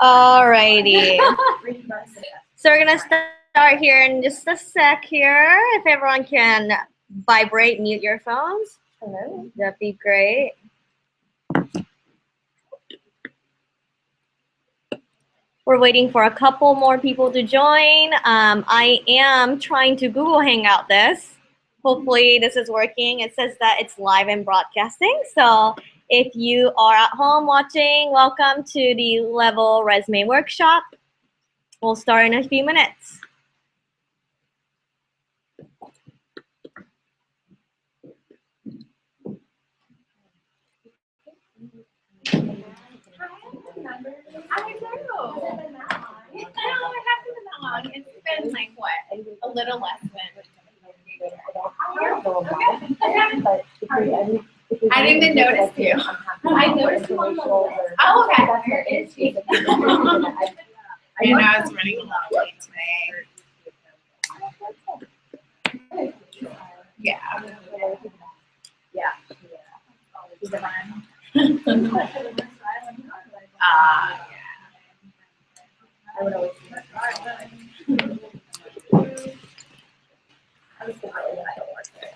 Alrighty. So we're gonna start here in just a sec here. If everyone can vibrate, mute your phones. Hello. That'd be great. We're waiting for a couple more people to join. I am trying to Google Hangout this. Hopefully this is working. It says that it's live and broadcasting. So if you are at home watching, welcome to the LEVO Resume Workshop. We'll start in a few minutes. I do. It hasn't been that long. It's been like what? A little less than. I didn't even notice you. I noticed you on the list. Oh, okay. Where is she? I know I was running a little late today. Yeah. Yeah. Is it fun? I would always do that. I was going to I don't work there.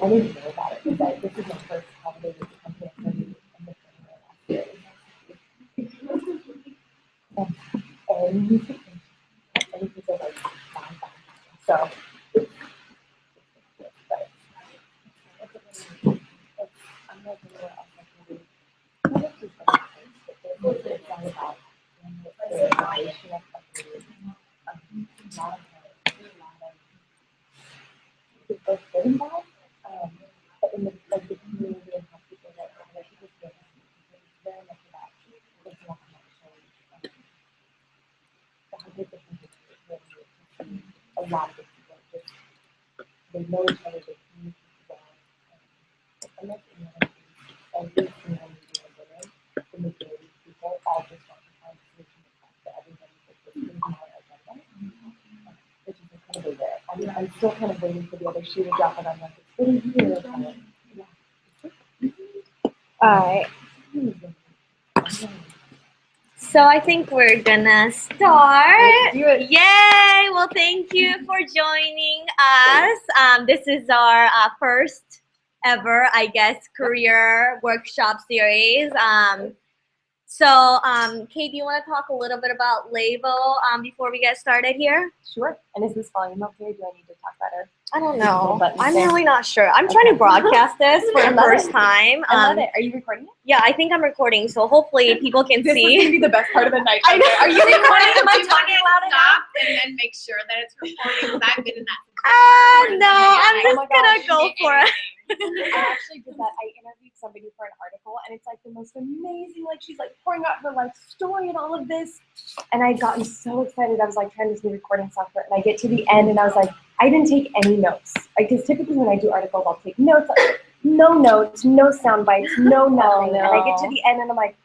I didn't know about it because this is my first holiday with the company. I started in the last year. And people like so. I'm not sure else I can do. It's all about the evaluation of companies. A lot of people good and bad, but in the community and how people that other people feel very much about personal connection. The 100% a lot of the people just they know each other, they communicate well. And that's another thing. Every single meeting of women, the majority of people all just want to find a solution to talk to everybody that this is my agenda, which is incredibly rare. I mean, I'm still kind of waiting for the other shoe to drop, and I'm like, it's really here. All right. So I think we're gonna start. Yay! Well, thank you for joining us. This is our first ever, I guess, career workshop series. Kate, do you want to talk a little bit about LEVO before we get started here? Sure. And is this volume okay? Do I need to talk better? I don't know. I'm really not sure. I'm trying to broadcast this for the first time. I love it. Are you recording it? Yeah, I think I'm recording, so hopefully people can This see. is gonna be the best part of the night. I know. Are you recording? Am I Do you want talking to loud enough? stop and then make sure that it's recording? Because I've been in that situation. No, I'm Oh just my gonna gosh, go for it. I actually did that. I interviewed somebody for an article, and it's like the most amazing. Like she's like pouring out her life story and all of this, and I had gotten so excited. I was like trying this new recording software, and I get to the end, and I was like, I didn't take any notes. Because typically when I do articles, I'll take notes. No notes, no sound bites, no nothing. no. And I get to the end, and I'm like,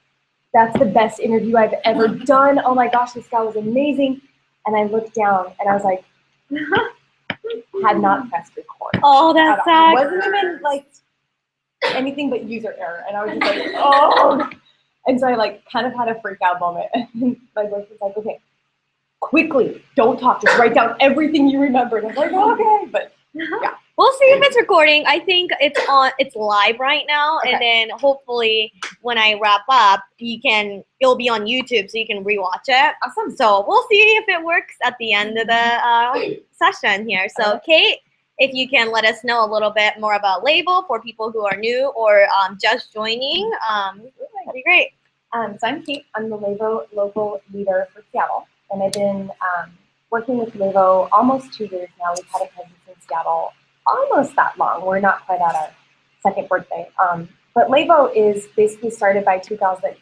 that's the best interview I've ever done. Oh my gosh, this guy was amazing. And I looked down, and I was like, had not pressed record. Oh, that's It sad. wasn't even like anything but user error, and I was just like, oh. And so I like kind of had a freak out moment. And my voice was like, okay, quickly, don't talk, just write down everything you remember. And I was like, okay, but yeah. We'll see if it's recording. I think it's live right now, Okay. and then hopefully when I wrap up, it'll be on YouTube, so you can rewatch it. Awesome. So we'll see if it works at the end of the session here. So Kate, if you can let us know a little bit more about LEVO for people who are new or just joining, that'd be great. So I'm Kate. I'm the LEVO local leader for Seattle, and I've been working with LEVO almost 2 years now. We've had a presence in Seattle almost that long. We're not quite at our second birthday. But LEVO is basically started by two gals that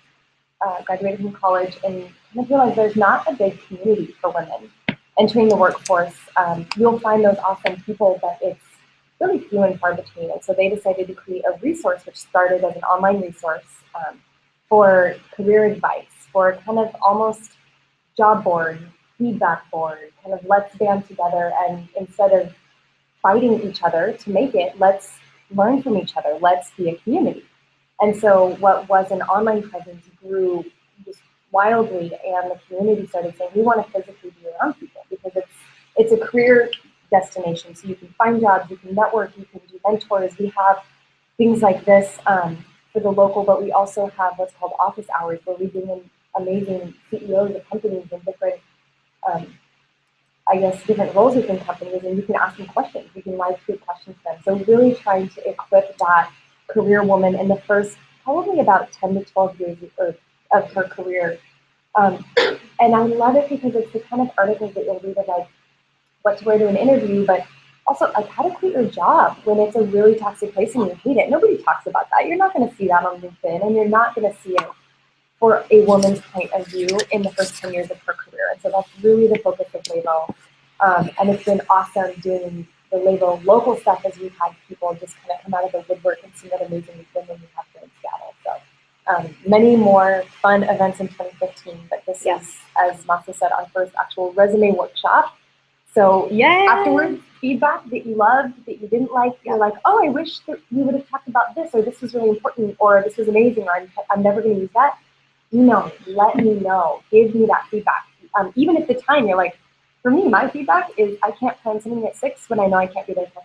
graduated from college and kind of realized there's not a big community for women entering the workforce. You'll find those awesome people, but it's really few and far between. And so they decided to create a resource, which started as an online resource for career advice, for kind of almost job board feedback board, kind of let's band together, and instead of fighting each other to make it, let's learn from each other, let's be a community. And so what was an online presence grew just wildly, and the community started saying, we want to physically be around people because it's a career destination. So you can find jobs, you can network, you can do mentors. We have things like this for the local, but we also have what's called office hours, where we bring in amazing CEOs of companies and different, different roles within companies, and you can ask them questions. You can live tweet questions to them. So really trying to equip that career woman in the first probably about 10 to 12 years of her career. And I love it because it's the kind of articles that you'll read of like what to wear to an interview, but also like how to quit your job when it's a really toxic place and you hate it. Nobody talks about that. You're not going to see that on LinkedIn, and you're not going to see it for a woman's point of view in the first 10 years of her career. And so that's really the focus of LEVO. And it's been awesome doing the LEVO local stuff as we've had people just kind of come out of the woodwork and see what amazing women we have here in Seattle. So many more fun events in 2015, but this is, as Maasa said, our first actual resume workshop. So afterwards, feedback that you loved, that you didn't like, you're like, oh, I wish that we would have talked about this, or this was really important, or this was amazing, or I'm never going to use that. Email me, let me know, give me that feedback. Even if the time you're like, for me, my feedback is I can't plan something at 6 when I know I can't be there till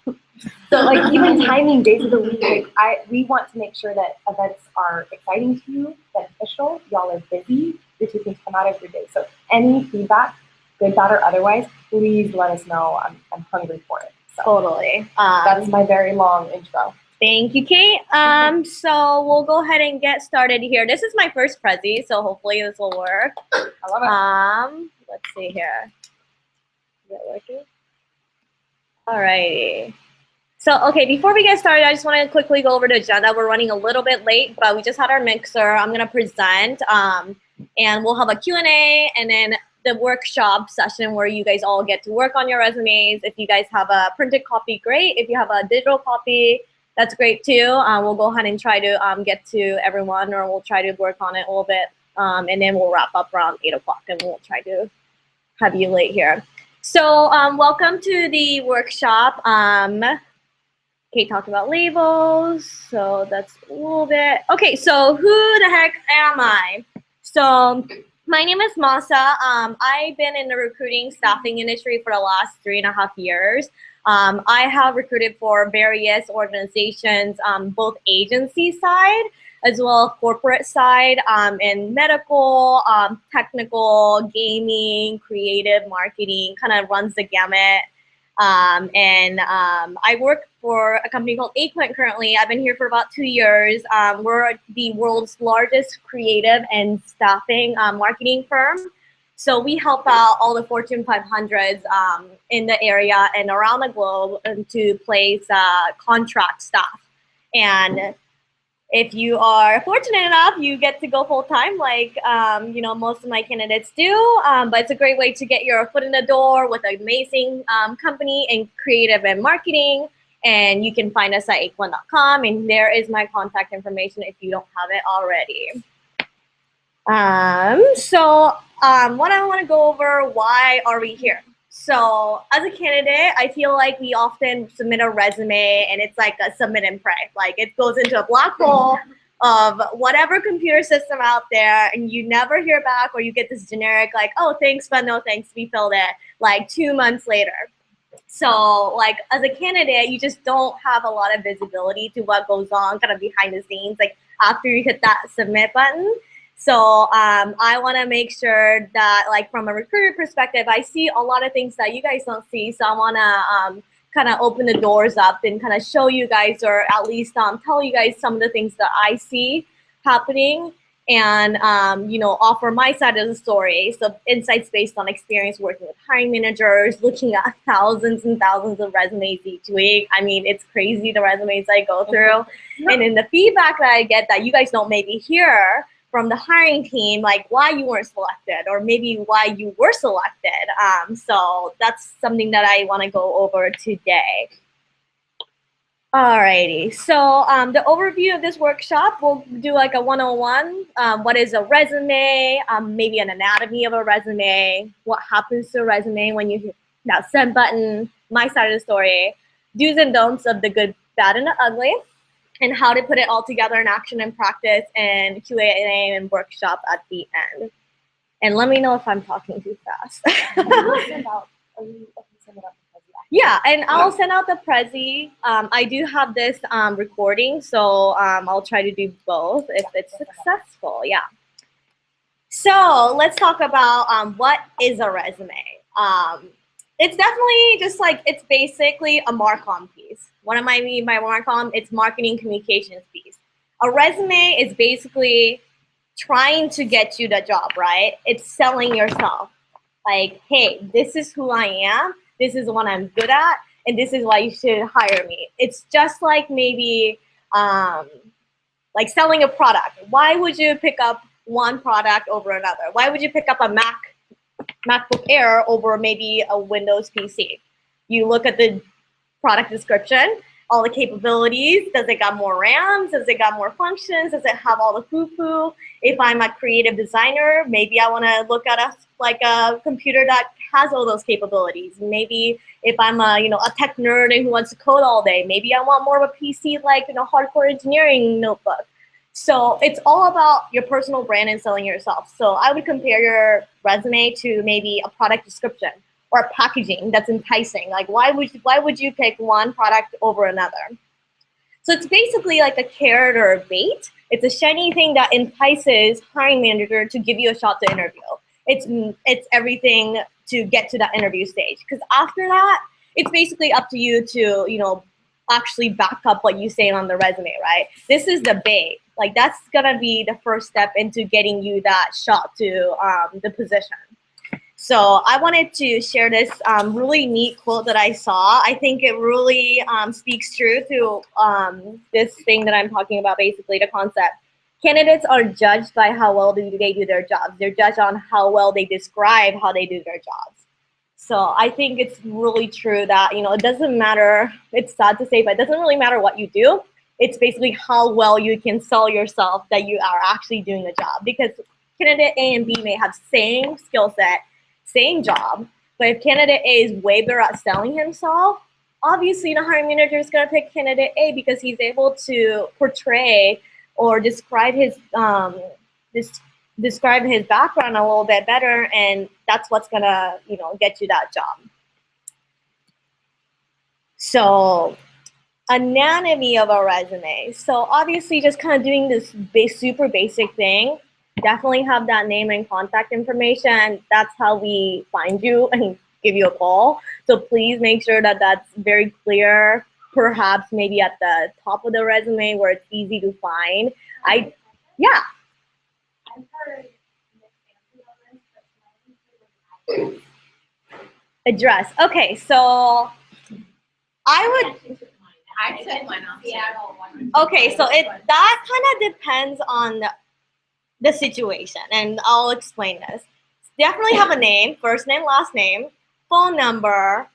6:30. So like even timing days of the week, like we want to make sure that events are exciting to you, beneficial. Y'all are busy. You're taking time out of your day. So any feedback, good, bad, or otherwise, please let us know. I'm hungry for it. So Totally. that's my very long intro. Thank you, Kate. So we'll go ahead and get started here. This is my first Prezi, so hopefully this will work. I love it. Let's see here. Is it working? Alrighty. So, okay, before we get started, I just want to quickly go over the agenda. We're running a little bit late, but we just had our mixer. I'm going to present, and we'll have a Q&A, and then the workshop session where you guys all get to work on your resumes. If you guys have a printed copy, great. If you have a digital copy, that's great too. We'll go ahead and try to get to everyone, or we'll try to work on it a little bit, and then we'll wrap up around 8 o'clock, and we'll try to have you late here. So welcome to the workshop. Kate talked about labels, so that's a little bit. Okay, so who the heck am I? So my name is Maasa. I've been in the recruiting staffing industry for the last 3.5 years. I have recruited for various organizations, both agency side as well as corporate side, in medical, technical, gaming, creative, marketing, kind of runs the gamut. I work for a company called Aquent currently. I've been here for about 2 years. We're the world's largest creative and staffing marketing firm. So we help out all the Fortune 500s in the area and around the globe to place contract staff. And if you are fortunate enough, you get to go full time, like most of my candidates do. But it's a great way to get your foot in the door with an amazing company in creative and marketing. And you can find us at aquent.com, and there is my contact information if you don't have it already. What I want to go over, why are we here? So as a candidate, I feel like we often submit a resume and it's like a submit and pray. Like it goes into a black hole of whatever computer system out there, and you never hear back, or you get this generic like, oh, thanks, but no thanks, we filled it, like 2 months later. So like as a candidate, you just don't have a lot of visibility to what goes on kind of behind the scenes, like after you hit that submit button. So I want to make sure that, like, from a recruiter perspective, I see a lot of things that you guys don't see. So I want to kind of open the doors up and kind of show you guys, or at least tell you guys some of the things that I see happening, and offer my side of the story. So insights based on experience working with hiring managers, looking at thousands and thousands of resumes each week. I mean, it's crazy the resumes I go through, and in the feedback that I get that you guys don't maybe hear from the hiring team, like why you weren't selected, or maybe why you were selected. So that's something that I want to go over today. Alrighty, so the overview of this workshop, we'll do like a 101. What is a resume? Maybe an anatomy of a resume. What happens to a resume when you hit that send button? My side of the story. Do's and don'ts of the good, bad, and the ugly. And how to put it all together in action and practice and Q&A and workshop at the end. And let me know if I'm talking too fast. Yeah, and I'll send out the Prezi. I do have this recording, so I'll try to do both if it's successful. Yeah. So let's talk about what is a resume. It's definitely just like, it's basically a marcom piece. What am I mean by marcom? It's marketing communications piece. A resume is basically trying to get you the job, right? It's selling yourself. Like, hey, this is who I am. This is what I'm good at, and this is why you should hire me. It's just like maybe like selling a product. Why would you pick up one product over another? Why would you pick up a MacBook Air over maybe a Windows PC? You look at the product description, all the capabilities. Does it got more RAMs? Does it got more functions? Does it have all the foo-foo? If I'm a creative designer, maybe I want to look at a computer that has all those capabilities. Maybe if I'm a tech nerd who wants to code all day, maybe I want more of a PC like hardcore engineering notebook. So it's all about your personal brand and selling yourself. So I would compare your resume to maybe a product description or packaging that's enticing. Like, why would you pick one product over another? So it's basically like a carrot or a bait. It's a shiny thing that entices hiring manager to give you a shot to interview. It's everything to get to that interview stage. Because after that, it's basically up to you to actually back up what you say on the resume, right? This is the bait. Like, that's gonna be the first step into getting you that shot to the position. So I wanted to share this really neat quote that I saw. I think it really speaks true to this thing that I'm talking about, basically the concept. Candidates are judged by how well they do their jobs. They're judged on how well they describe how they do their jobs. So I think it's really true that, it doesn't matter, it's sad to say, but it doesn't really matter what you do. It's basically how well you can sell yourself that you are actually doing the job. Because candidate A and B may have same skill set, same job, but if candidate A is way better at selling himself, obviously the hiring manager is going to pick candidate A because he's able to portray or describe his describe his background a little bit better, and that's what's going to get you that job. So anatomy of a resume. So obviously just kind of doing this super basic thing. Definitely have that name and contact information. That's how we find you and give you a call. So please make sure that that's very clear, perhaps maybe at the top of the resume where it's easy to find. Yeah. Address. Okay, so I would. I said one on Seattle. Okay, so that kind of depends on the situation, and I'll explain this. Definitely have a name, first name, last name, phone number,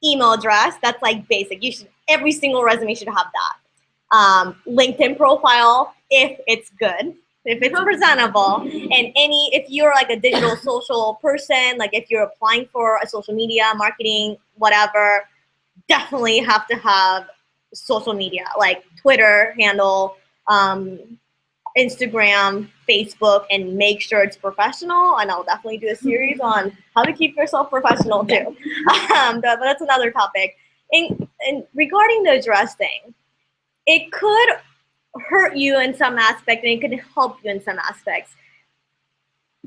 email address. That's like basic. Every single resume should have that. LinkedIn profile, if it's good, if it's presentable, and if you're like a digital social person, like if you're applying for a social media, marketing, whatever, definitely have to have social media, like Twitter handle, Instagram, Facebook, and make sure it's professional. And I'll definitely do a series on how to keep yourself professional too. But that's another topic. And regarding the address thing, it could hurt you in some aspect and it could help you in some aspects.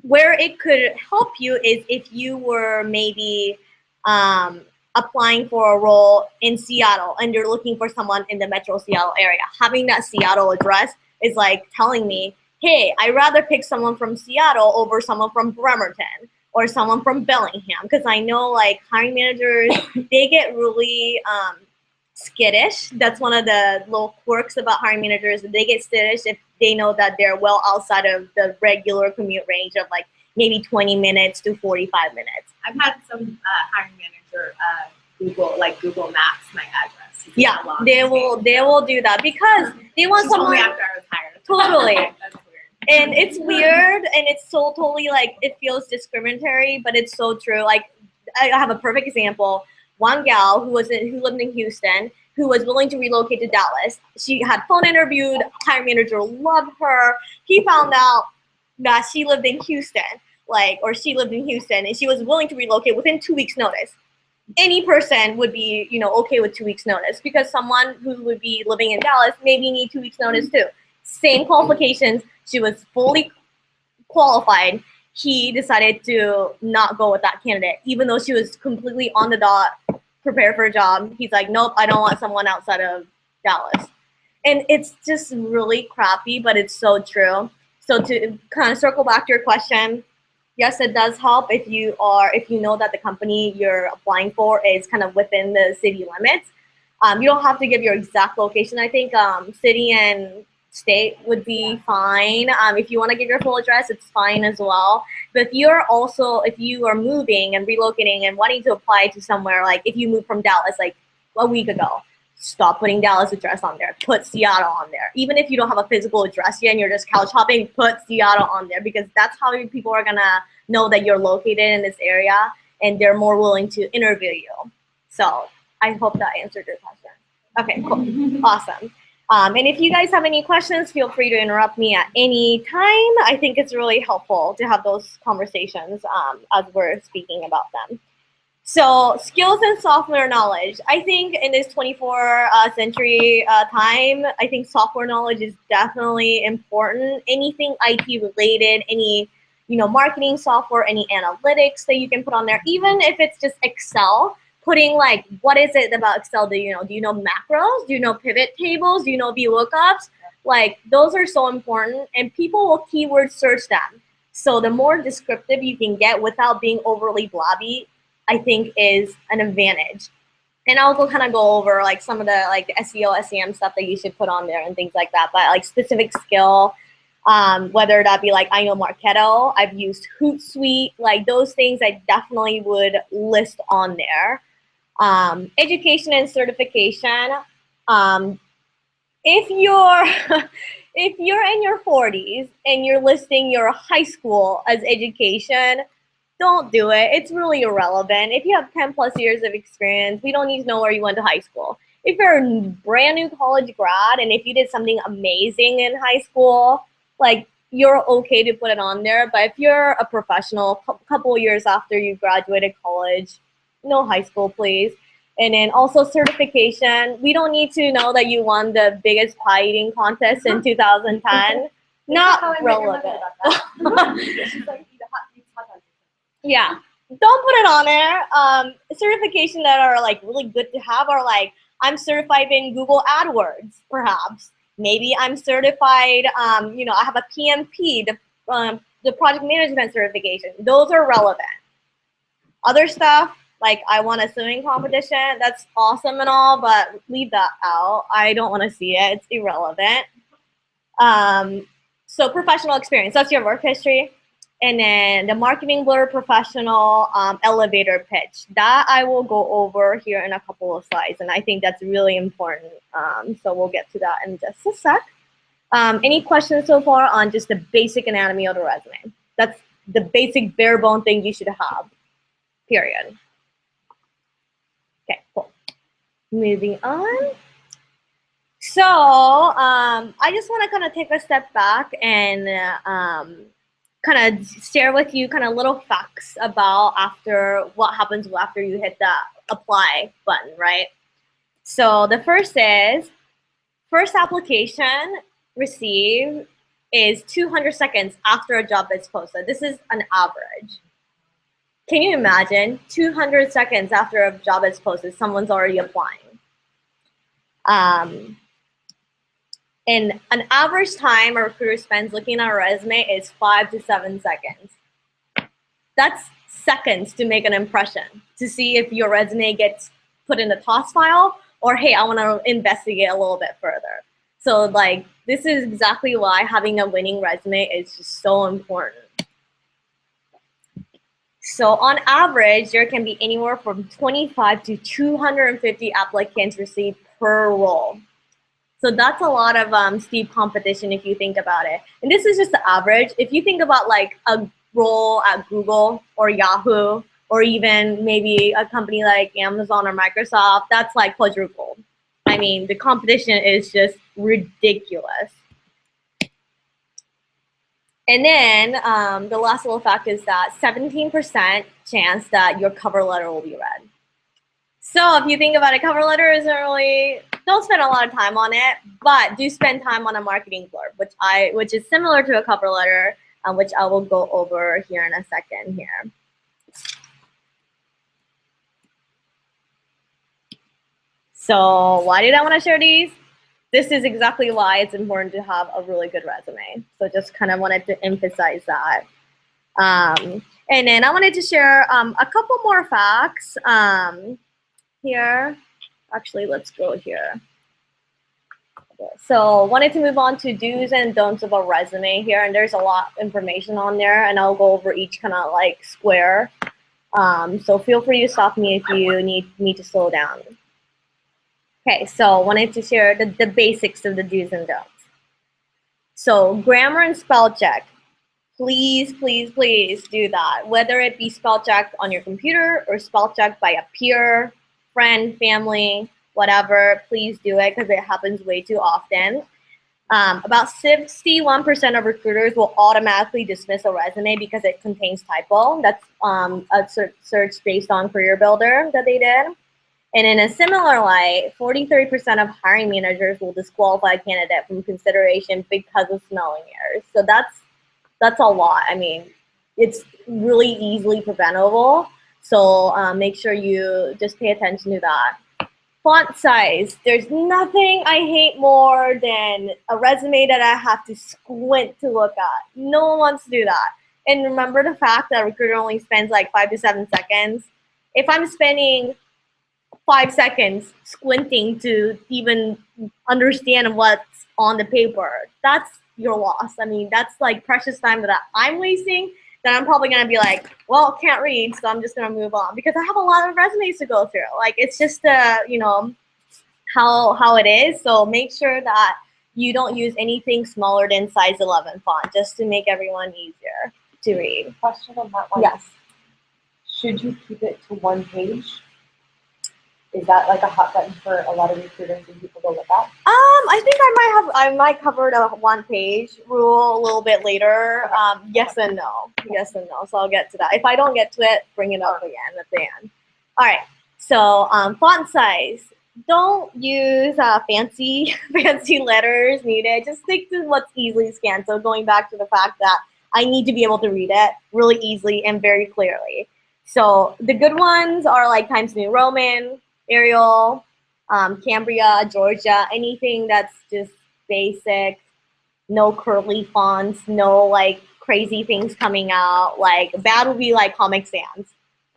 Where it could help you is if you were maybe applying for a role in Seattle and you're looking for someone in the Metro Seattle area. Having that Seattle address is like telling me, hey, I'd rather pick someone from Seattle over someone from Bremerton or someone from Bellingham, because I know like hiring managers, they get really skittish. That's one of the little quirks about hiring managers. They get skittish if they know that they're well outside of the regular commute range of like maybe 20 minutes to 45 minutes. I've had some hiring manager Google Maps my address. Yeah, they will do that because they want someone. Only after I was hired. Totally. That's weird. And it's weird, and it's so totally like it feels discriminatory, but it's so true. Like I have a perfect example. One gal who lived in Houston, who was willing to relocate to Dallas. She had phone interviewed. Hiring manager loved her. He found out that she lived in Houston, and she was willing to relocate within 2 weeks' notice. Any person would be, okay with 2 weeks' notice because someone who would be living in Dallas maybe need 2 weeks' notice too. Same qualifications. She was fully qualified. He decided to not go with that candidate, even though she was completely on the dot, prepared for a job. He's like, nope, I don't want someone outside of Dallas. And it's just really crappy, but it's so true. So to kind of circle back to your question, yes, it does help if you know that the company you're applying for is kind of within the city limits. You don't have to give your exact location. I think city and state would be fine. If you want to give your full address, it's fine as well. But if you are moving and relocating and wanting to apply to somewhere, like if you moved from Dallas like a week ago, stop putting Dallas address on there. Put Seattle on there. Even if you don't have a physical address yet and you're just couch hopping, put Seattle on there because that's how people are gonna know that you're located in this area and they're more willing to interview you. So I hope that answered your question. Okay, cool, awesome. And if you guys have any questions, feel free to interrupt me at any time. I think it's really helpful to have those conversations as we're speaking about them. So skills and software knowledge. I think in this 24th century time, I think software knowledge is definitely important. Anything IT related, any marketing software, any analytics that you can put on there, even if it's just Excel. Putting like, what is it about Excel? Do you know macros? Do you know pivot tables? Do you know VLOOKUPs? Like those are so important, and people will keyword search them. So the more descriptive you can get without being overly blabby, I think is an advantage. And I'll kind of go over like some of the like the SEO, SEM stuff that you should put on there and things like that. But like specific skill, whether that be like I know Marketo, I've used Hootsuite, like those things I definitely would list on there. Education and certification. If you're in your 40s and you're listing your high school as education, don't do it. It's really irrelevant. If you have 10 plus years of experience, we don't need to know where you went to high school. If you're a brand new college grad and if you did something amazing in high school, like you're okay to put it on there. But if you're a professional, couple years after you graduated college, no high school, please. And then also certification. We don't need to know that you won the biggest pie eating contest in 2010. Not relevant. Yeah, don't put it on there. Certification that are like really good to have are like, I'm certified in Google AdWords, perhaps. Maybe I'm certified, I have a PMP, the project management certification. Those are relevant. Other stuff, like I won a swimming competition, that's awesome and all, but leave that out. I don't want to see it. It's irrelevant. So professional experience, that's your work history. And then the marketing blurb professional elevator pitch. That I will go over here in a couple of slides, and I think that's really important. So we'll get to that in just a sec. Any questions so far on just the basic anatomy of the resume? That's the basic bare bone thing you should have, period. Okay, cool. Moving on. So I just want to kind of take a step back and kind of share with you kind of little facts about what happens after you hit the apply button, right? So the first application received is 200 seconds after a job is posted. This is an average. Can you imagine 200 seconds after a job is posted, someone's already applying? And an average time a recruiter spends looking at a resume is 5 to 7 seconds. That's seconds to make an impression, to see if your resume gets put in the toss file or, hey, I want to investigate a little bit further. So like, this is exactly why having a winning resume is just so important. So on average, there can be anywhere from 25 to 250 applicants received per role. So that's a lot of steep competition if you think about it. And this is just the average. If you think about like a role at Google or Yahoo, or even maybe a company like Amazon or Microsoft, that's like quadrupled. I mean, the competition is just ridiculous. And then the last little fact is that 17% chance that your cover letter will be read. So if you think about it, cover letter isn't really, don't spend a lot of time on it, but do spend time on a marketing blurb, which is similar to a cover letter, which I will go over here in a second here. So why did I want to share these? This is exactly why it's important to have a really good resume. So just kind of wanted to emphasize that. And then I wanted to share a couple more facts here. Actually, let's go here. Okay, so wanted to move on to do's and don'ts of a resume here. And there's a lot of information on there. And I'll go over each kind of like square. So feel free to stop me if you need me to slow down. Okay, so wanted to share the basics of the do's and don'ts. So grammar and spell check. Please, please, please do that. Whether it be spell check on your computer or spell check by a peer, friend, family, whatever, please do it because it happens way too often. About 61% of recruiters will automatically dismiss a resume because it contains typo. That's a search based on Career Builder that they did. And in a similar light, 43% of hiring managers will disqualify a candidate from consideration because of spelling errors. So that's a lot. I mean, it's really easily preventable. So make sure you just pay attention to that. Font size. There's nothing I hate more than a resume that I have to squint to look at. No one wants to do that. And remember the fact that a recruiter only spends like 5 to 7 seconds. If I'm spending 5 seconds squinting to even understand what's on the paper, that's your loss. I mean, that's like precious time that I'm wasting that I'm probably going to be like, well, can't read, so I'm just going to move on because I have a lot of resumes to go through. Like, it's just, you know, how it is. So make sure that you don't use anything smaller than size 11 font just to make everyone easier to read. Question on that one. Yes. Should you keep it to one page? Is that like a hot button for a lot of recruiters and people to look at? I think I might cover the 1-page rule a little bit later. Yes and no. Yes and no. So I'll get to that. If I don't get to it, bring it up again at the end. All right. So font size. Don't use fancy letters needed. Just stick to what's easily scanned. So going back to the fact that I need to be able to read it really easily and very clearly. So the good ones are like Times New Roman, Arial, Cambria, Georgia, anything that's just basic, no curly fonts, no like crazy things coming out. Like bad would be like Comic Sans.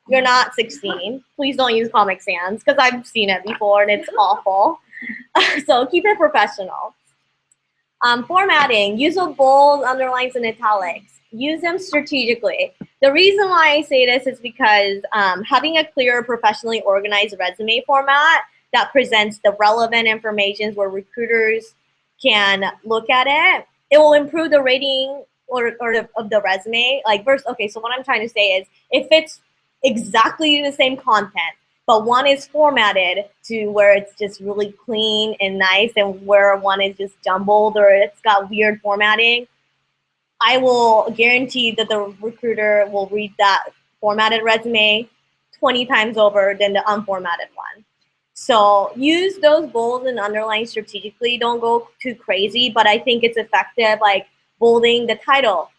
You're not 16. Please don't use Comic Sans because I've seen it before and it's awful. So keep it professional. Formatting, use of bold, underlines, and italics. Use them strategically. The reason why I say this is because having a clear, professionally organized resume format that presents the relevant information where recruiters can look at it, it will improve the rating of the resume. Like first, okay, so what I'm trying to say is if it's exactly the same content, but one is formatted to where it's just really clean and nice and where one is just jumbled or it's got weird formatting, I will guarantee that the recruiter will read that formatted resume 20 times over than the unformatted one. So use those bolds and underlines strategically. Don't go too crazy, but I think it's effective, like bolding the title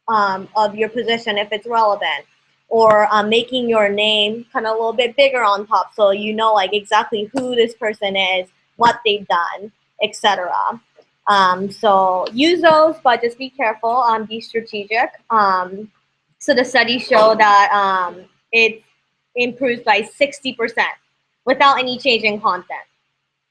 of your position if it's relevant, or making your name kind of a little bit bigger on top so you know like exactly who this person is, what they've done, etc. So use those, but just be careful, be strategic. So the studies show that it improves by 60% without any change in content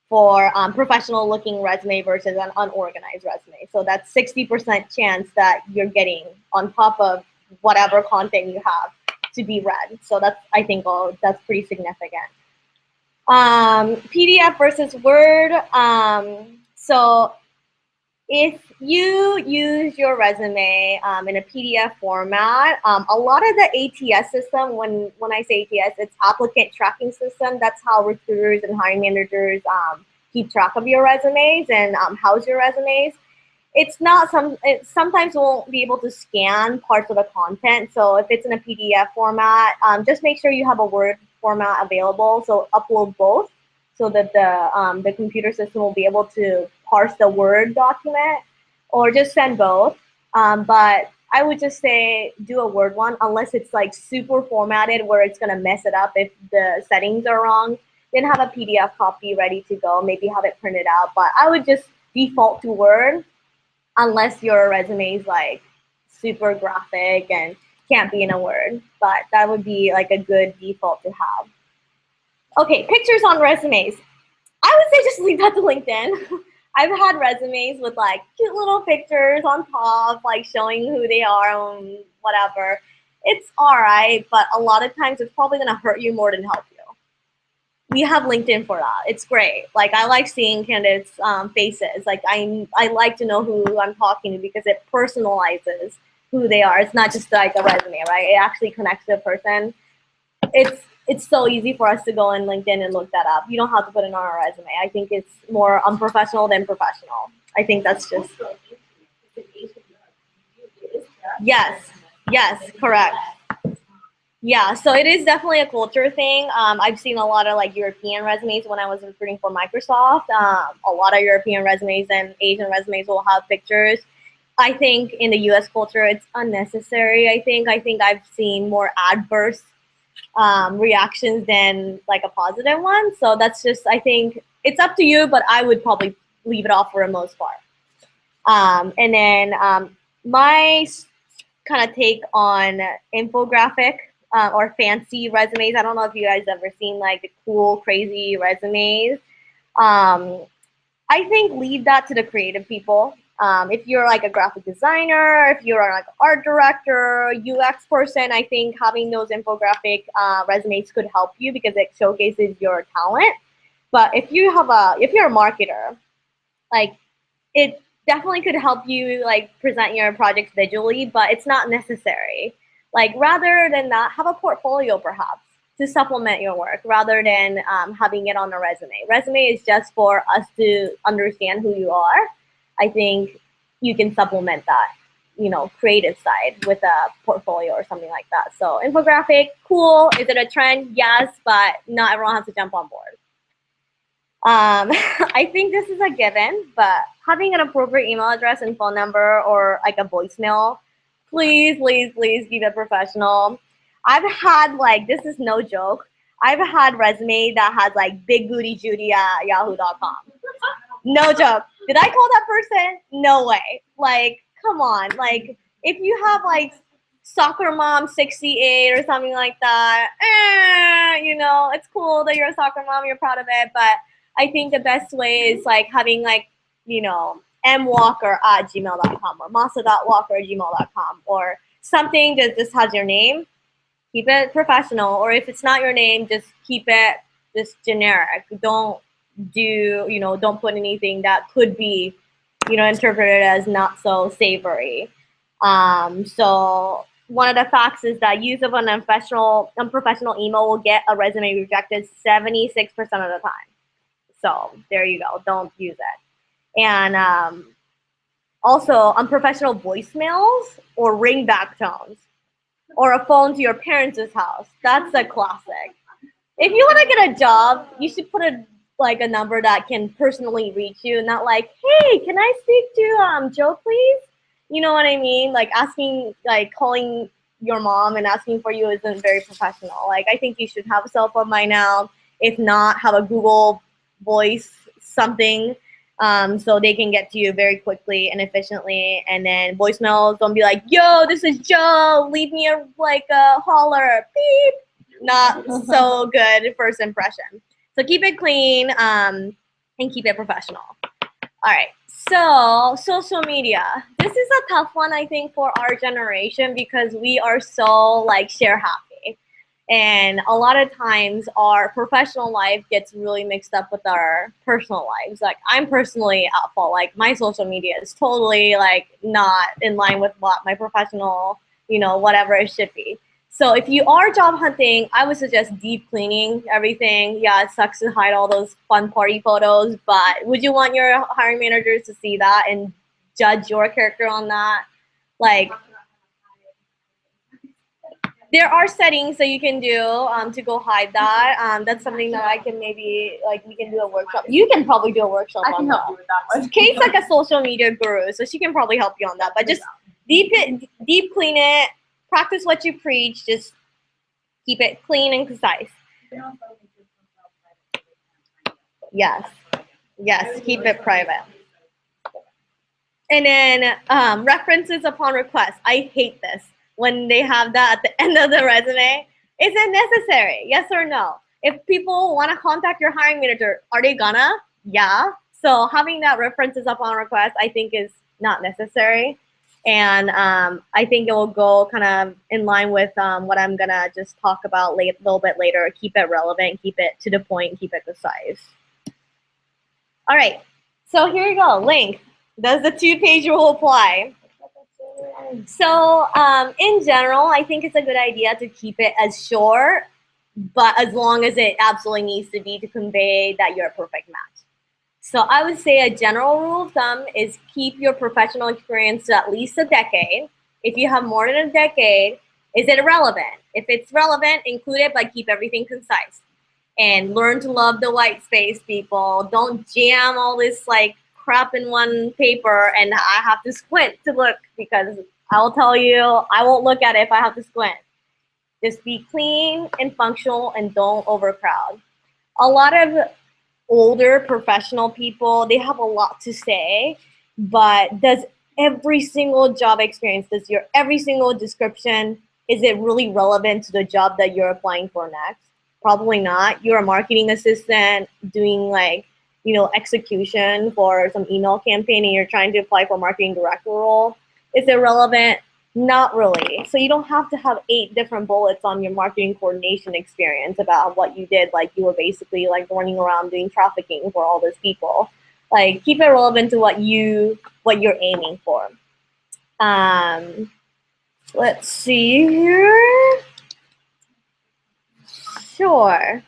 for professional looking resume versus an unorganized resume. So that's 60% chance that you're getting on top of whatever content you have. to be read. So that's, I think, that's pretty significant. PDF versus Word. So if you use your resume in a PDF format, a lot of the ATS system, when I say ATS, it's applicant tracking system. That's how recruiters and hiring managers keep track of your resumes and house your resumes. It's not it sometimes won't be able to scan parts of the content. So if it's in a PDF format, just make sure you have a Word format available. So upload both so that the computer system will be able to parse the Word document, or just send both. But I would just say do a Word one, unless it's like super formatted where it's gonna mess it up if the settings are wrong. Then have a PDF copy ready to go. Maybe have it printed out. But I would just default to Word, unless your resume is like super graphic and can't be in a Word. But that would be like a good default to have. Okay, pictures on resumes. I would say just leave that to LinkedIn. I've had resumes with like cute little pictures on top, like showing who they are and whatever. It's all right, but a lot of times it's probably gonna hurt you more than help you. We have LinkedIn for that. It's great. Like, I like seeing candidates' faces. Like, I like to know who I'm talking to because it personalizes who they are. It's not just like a resume, right? It actually connects to a person. It's so easy for us to go on LinkedIn and look that up. You don't have to put it on our resume. I think it's more unprofessional than professional. I think that's just. Yes, correct. Yeah, so it is definitely a culture thing. I've seen a lot of like European resumes when I was recruiting for Microsoft. A lot of European resumes and Asian resumes will have pictures. I think in the US culture, it's unnecessary. I think I've seen more adverse reactions than like a positive one. So that's just, I think it's up to you, but I would probably leave it off for the most part. And then my kind of take on infographic or fancy resumes. I don't know if you guys ever seen like the cool, crazy resumes. I think leave that to the creative people. If you're like a graphic designer, if you're like an art director, UX person, I think having those infographic resumes could help you because it showcases your talent. But if you're a marketer, like it definitely could help you like present your projects visually, but it's not necessary. Like rather than that, have a portfolio perhaps to supplement your work rather than having it on a resume. Resume is just for us to understand who you are. I think you can supplement that, creative side with a portfolio or something like that. So infographic, cool. Is it a trend? Yes, but not everyone has to jump on board. I think this is a given, but having an appropriate email address and phone number or like a voicemail, please keep it professional. I've had this is no joke. I've had resume that has like bigbootyjudy@yahoo.com. No joke. Did I call that person? No way. Like, come on. Like, if you have like soccer mom 68 or something like that, it's cool that you're a soccer mom, you're proud of it, but I think the best way is like having like, mwalker@gmail.com or maasa.walker@gmail.com or something that just has your name. Keep it professional, or if it's not your name, just keep it just generic. Don't put anything that could be, interpreted as not so savory. So one of the facts is that use of an unprofessional email will get a resume rejected 76% of the time. So there you go. Don't use it. And also unprofessional voicemails or ringback tones or a phone to your parents' house. That's a classic. If you want to get a job, you should put a number that can personally reach you, not like, hey, can I speak to Joe, please? You know what I mean? Like asking, like calling your mom and asking for you isn't very professional. Like I think you should have a cell phone by now. If not, have a Google Voice something so they can get to you very quickly and efficiently. And then voicemails, don't be like, yo, this is Joe, leave me a holler, beep. Not so good first impression. So keep it clean and keep it professional. All right, so social media. This is a tough one, I think, for our generation because we are so share happy. And a lot of times our professional life gets really mixed up with our personal lives. Like I'm personally at fault. Like my social media is totally like not in line with what my professional, whatever it should be. So if you are job hunting, I would suggest deep cleaning everything. Yeah, it sucks to hide all those fun party photos, but would you want your hiring managers to see that and judge your character on that? Like, there are settings that you can do to go hide that. That's something that I can maybe, like, we can do a workshop. You can probably do a workshop I can help you with that one. Kate's like a social media guru, so she can probably help you on that. But just deep clean it, practice what you preach, just keep it clean and concise. Yes, keep it private. And then references upon request. I hate this when they have that at the end of the resume. Is it necessary? Yes or no? If people want to contact your hiring manager, are they gonna? Yeah. So having that references upon request, I think, is not necessary. And I think it will go kind of in line with what I'm gonna just talk about a little bit later. Keep it relevant, keep it to the point, keep it concise. All right. So here you go. Link. Does the 2-page rule apply? So in general, I think it's a good idea to keep it as short, but as long as it absolutely needs to be to convey that you're a perfect match. So I would say a general rule of thumb is keep your professional experience to at least a decade. If you have more than a decade, is it relevant? If it's relevant, include it, but keep everything concise. And learn to love the white space, people. Don't jam all this like crap in one paper and I have to squint to look, because I'll tell you, I won't look at it if I have to squint. Just be clean and functional and don't overcrowd. A lot of older professional people, they have a lot to say, but does every single job experience, does your every single description, is it really relevant to the job that you're applying for next? Probably not. You're a marketing assistant doing like, execution for some email campaign and you're trying to apply for marketing director role. Is it relevant? Not really. So you don't have to have 8 different bullets on your marketing coordination experience about what you did. Like you were basically like running around doing trafficking for all those people. Like keep it relevant to what you're aiming for. Let's see here. Sure.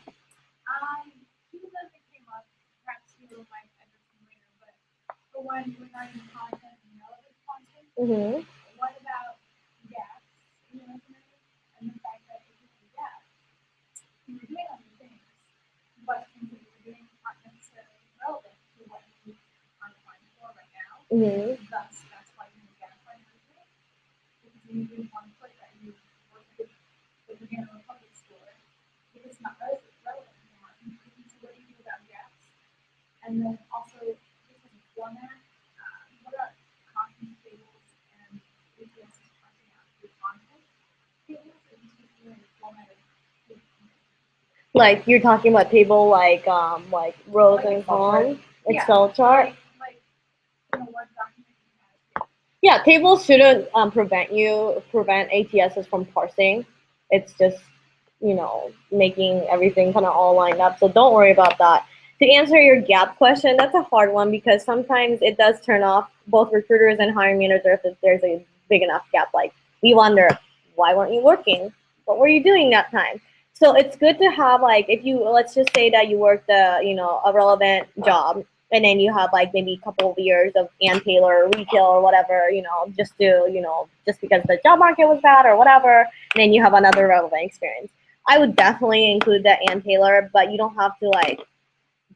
One regarding content and relevant content. Mm-hmm. What about gaps in your resume and the fact that if you have gaps, you're doing other things, but things that you're doing aren't necessarily relevant to what you are applying for right now. Mm-hmm. Thus, that's why you need gaps on your resume. Because you didn't want to put that you worked with the general public store. If it's not relevant to marketing, so what do you do about gaps? And then also, format, what about content tables and ATS parsing out the content tables, or just doing the format of like you're talking about table like rows Like and Excel columns, chart. Excel chart. like what document you have. Yeah, tables shouldn't prevent ATSs from parsing. It's just making everything kind of all lined up. So don't worry about that. To answer your gap question, that's a hard one because sometimes it does turn off both recruiters and hiring managers if there's a big enough gap. Like we wonder, why weren't you working? What were you doing that time? So it's good to have like, if you, let's just say that you worked a relevant job and then you have like maybe a couple of years of Ann Taylor retail or whatever, just because the job market was bad or whatever, and then you have another relevant experience. I would definitely include that Ann Taylor, but you don't have to like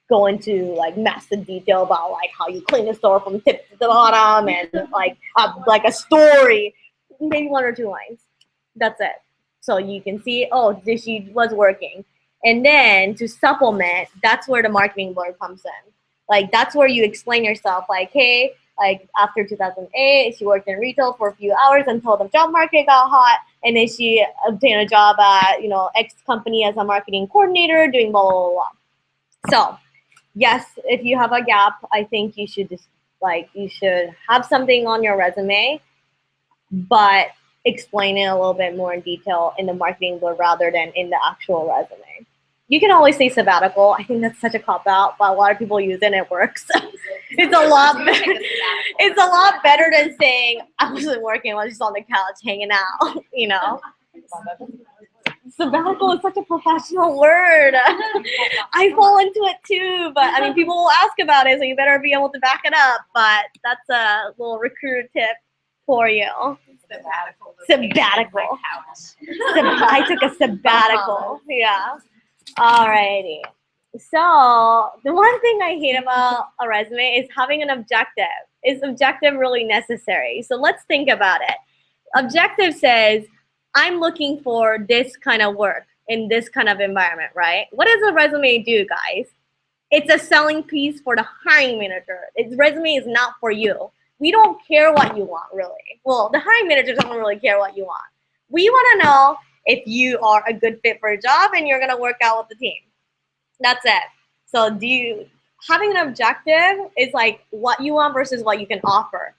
go into like massive detail about like how you clean the store from tip to the bottom and like a story, maybe 1 or 2 lines. That's it. So you can see, oh, she was working. And then to supplement, that's where the marketing blurb comes in. Like that's where you explain yourself. Like, hey, like after 2008, she worked in retail for a few hours until the job market got hot, and then she obtained a job at X company as a marketing coordinator, doing blah blah blah. So yes, if you have a gap, I think you should have something on your resume, but explain it a little bit more in detail in the marketing blurb rather than in the actual resume. You can always say sabbatical. I think that's such a cop out, but a lot of people use it and it works. It's a lot better. It's a lot better than saying I wasn't working, I was just on the couch hanging out, you know. Sabbatical is such a professional word. I fall into it too, but I mean, people will ask about it, so you better be able to back it up. But that's a little recruiter tip for you. Sabbatical. I took a sabbatical. Yeah. Alrighty. So the one thing I hate about a resume is having an objective. Is objective really necessary? So let's think about it. Objective says, I'm looking for this kind of work in this kind of environment, right? What does a resume do, guys? It's a selling piece for the hiring manager. Its resume is not for you. We don't care what you want, really. Well, the hiring manager doesn't really care what you want. We want to know if you are a good fit for a job and you're going to work out with the team. That's it. So having an objective is like what you want versus what you can offer.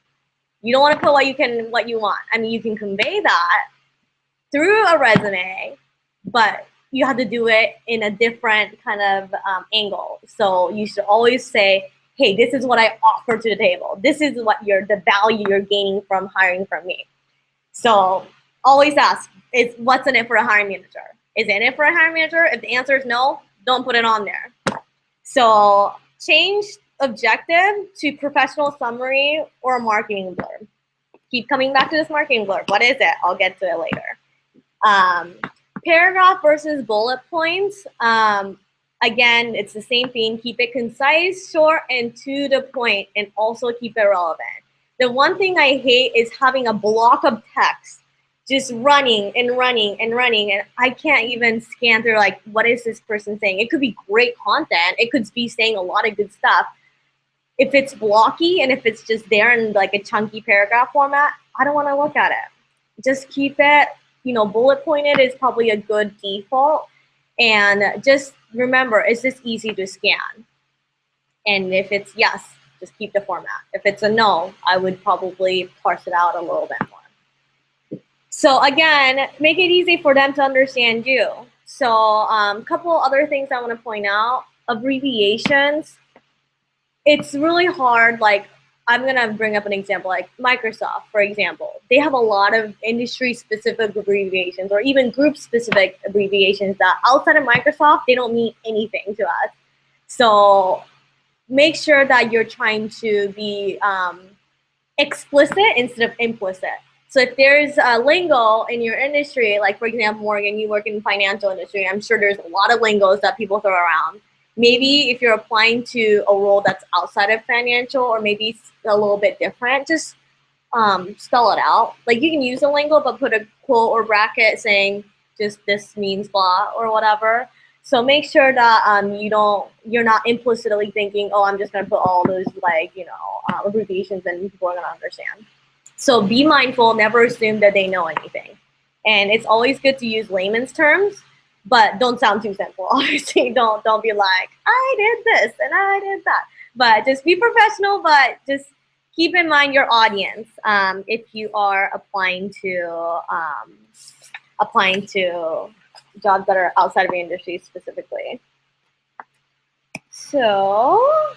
You don't want to put what you want. I mean, you can convey that through a resume, but you have to do it in a different kind of angle. So you should always say, hey, this is what I offer to the table. This is what the value you're gaining from hiring from me. So always ask, what's in it for a hiring manager? Is it in it for a hiring manager? If the answer is no, don't put it on there. So change objective to professional summary or marketing blurb. Keep coming back to this marketing blurb. What is it? I'll get to it later. Paragraph versus bullet points. Again, it's the same thing. Keep it concise, short, and to the point, and also keep it relevant. The one thing I hate is having a block of text just running and running and running, and I can't even scan through, like, what is this person saying? It could be great content. It could be saying a lot of good stuff. If it's blocky and if it's just there in like a chunky paragraph format, I don't want to look at it. Just keep it, bullet pointed is probably a good default. And just remember, is this easy to scan? And if it's yes, just keep the format. If it's a no, I would probably parse it out a little bit more. So again, make it easy for them to understand you. So a couple other things I want to point out. Abbreviations. It's really hard. Like, I'm going to bring up an example, like Microsoft, for example. They have a lot of industry-specific abbreviations or even group-specific abbreviations that outside of Microsoft, they don't mean anything to us. So make sure that you're trying to be explicit instead of implicit. So if there's a lingo in your industry, like, for example, Morgan, you work in the financial industry, I'm sure there's a lot of lingos that people throw around. Maybe if you're applying to a role that's outside of financial or maybe a little bit different, just spell it out. Like, you can use a lingo, but put a quote or bracket saying just this means blah or whatever. So make sure that you're not implicitly thinking, oh, I'm just gonna put all those abbreviations and people are gonna understand. So be mindful, never assume that they know anything. And it's always good to use layman's terms, but don't sound too simple. Obviously, don't be like, I did this and I did that. But just be professional, but just keep in mind your audience if you are applying to jobs that are outside of your industry specifically. So,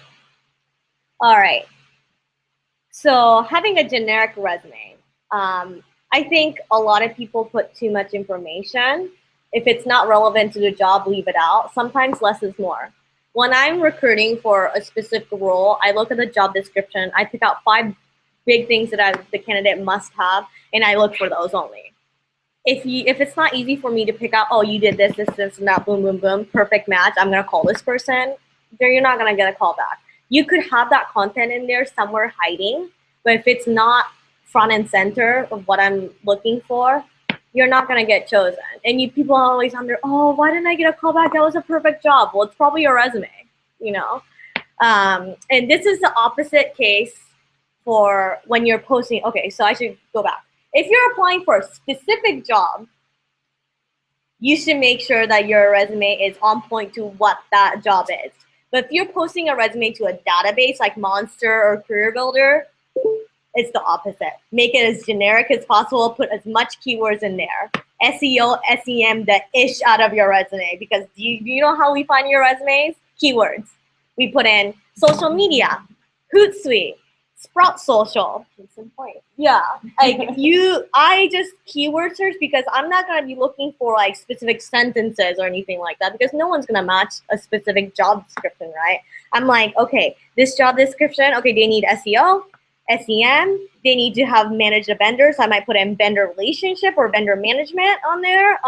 all right. So having a generic resume. I think a lot of people put too much information. If it's not relevant to the job, leave it out. Sometimes less is more. When I'm recruiting for a specific role, I look at the job description. I pick out 5 big things that the candidate must have, and I look for those only. If it's not easy for me to pick out, oh, you did this, and that, boom, boom, boom, perfect match, I'm going to call this person, then you're not going to get a call back. You could have that content in there somewhere hiding, but if it's not front and center of what I'm looking for, you're not going to get chosen. And people always wonder, oh, why didn't I get a call back? That was a perfect job. Well, it's probably your resume, And this is the opposite case for when you're posting. Okay, so I should go back. If you're applying for a specific job, you should make sure that your resume is on point to what that job is. But if you're posting a resume to a database like Monster or Career Builder, It's the opposite. Make it as generic as possible. Put as much keywords in there. SEO, SEM, the ish out of your resume. Because do you know how we find your resumes? Keywords. We put in social media, Hootsuite, Sprout Social. Case in point. Yeah, like I just keyword search because I'm not gonna be looking for like specific sentences or anything like that because no one's gonna match a specific job description, right? I'm like, okay, this job description, okay, they need SEO, SEM, they need to have managed a vendor, so I might put in vendor relationship or vendor management on there.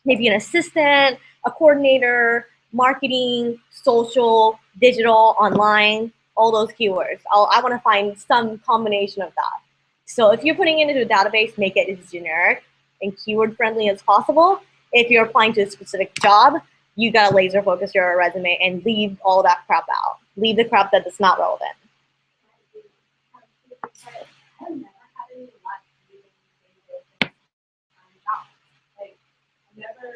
Maybe an assistant, a coordinator, marketing, social, digital, online, all those keywords. I want to find some combination of that. So if you're putting it into a database, make it as generic and keyword friendly as possible. If you're applying to a specific job, you gotta laser focus your resume and leave all that crap out. Leave the crap that is not relevant. I've never had any luck using things jobs. Like, I've never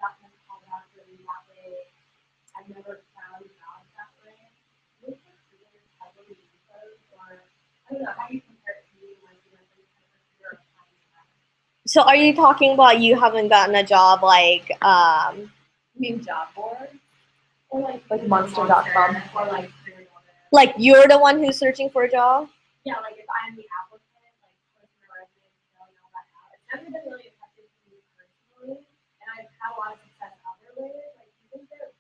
gotten a call back really that way. I've never found jobs that way. Which recruiters heavily use those, or I don't know, how do you compare it to me, like, you know, some kind of recruiter applying to that? So are you talking about you haven't gotten a job like You mean job boards? Or like monster.com. Or like Career Builder. like you're the one who's searching for a job? Yeah, like if I'm the applicant, like posting my resume and filling all that out. It's never been really effective for me personally, and I've had a lot of success other ways. Like, do you think that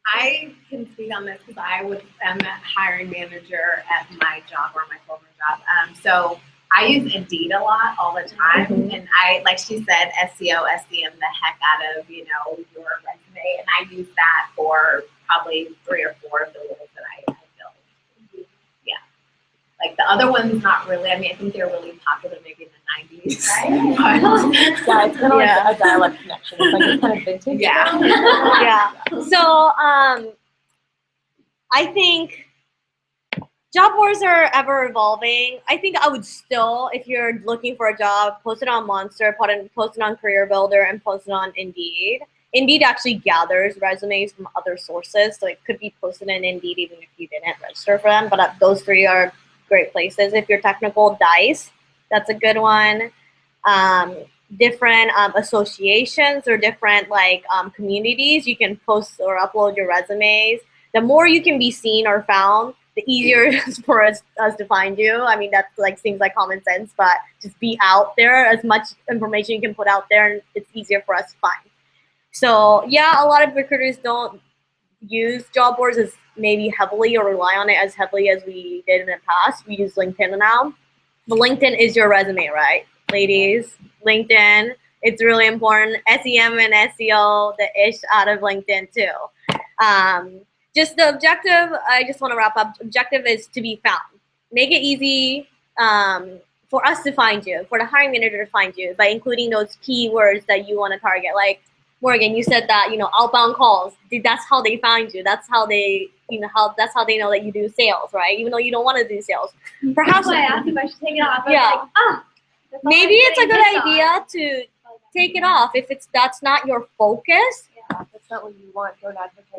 I can speak on this because am a hiring manager at my job or my former job. So I use Indeed a lot all the time, and I, like she said, SEO, SEM the heck out of your resume, and I use that for probably 3 or 4 of the roles that I filled. Yeah, like the other ones, not really. I mean, I think they're really popular maybe in the 90s. Right? Yeah, it's kind of like a dial-up connection. It's like it's kind of vintage. Yeah. Yeah. So I think job boards are ever evolving. I think I would still, if you're looking for a job, post it on Monster, post it on Career Builder, and post it on Indeed. Indeed actually gathers resumes from other sources, so it could be posted in Indeed even if you didn't register for them. But those 3 are great places. If you're technical, Dice, that's a good one. Different associations or different communities, you can post or upload your resumes. The more you can be seen or found, the easier it is for us to find you. I mean, that's seems like common sense, but just be out there. As much information you can put out there, and it's easier for us to find. So yeah, a lot of recruiters don't use job boards as maybe heavily or rely on it as heavily as we did in the past. We use LinkedIn now. But LinkedIn is your resume, right, ladies? LinkedIn, it's really important. SEM and SEO, the ish out of LinkedIn too. Just the objective, I just want to wrap up. Objective is to be found. Make it easy for us to find you, for the hiring manager to find you by including those keywords that you want to target. Like Morgan, you said that, outbound calls, that's how they find you. That's how they, that's how they know that you do sales, right? Even though you don't want to do sales. Perhaps that's why I asked if I should take it off. Yeah. Maybe it's a good idea to take it off if that's not your focus. Yeah, if it's not what you want,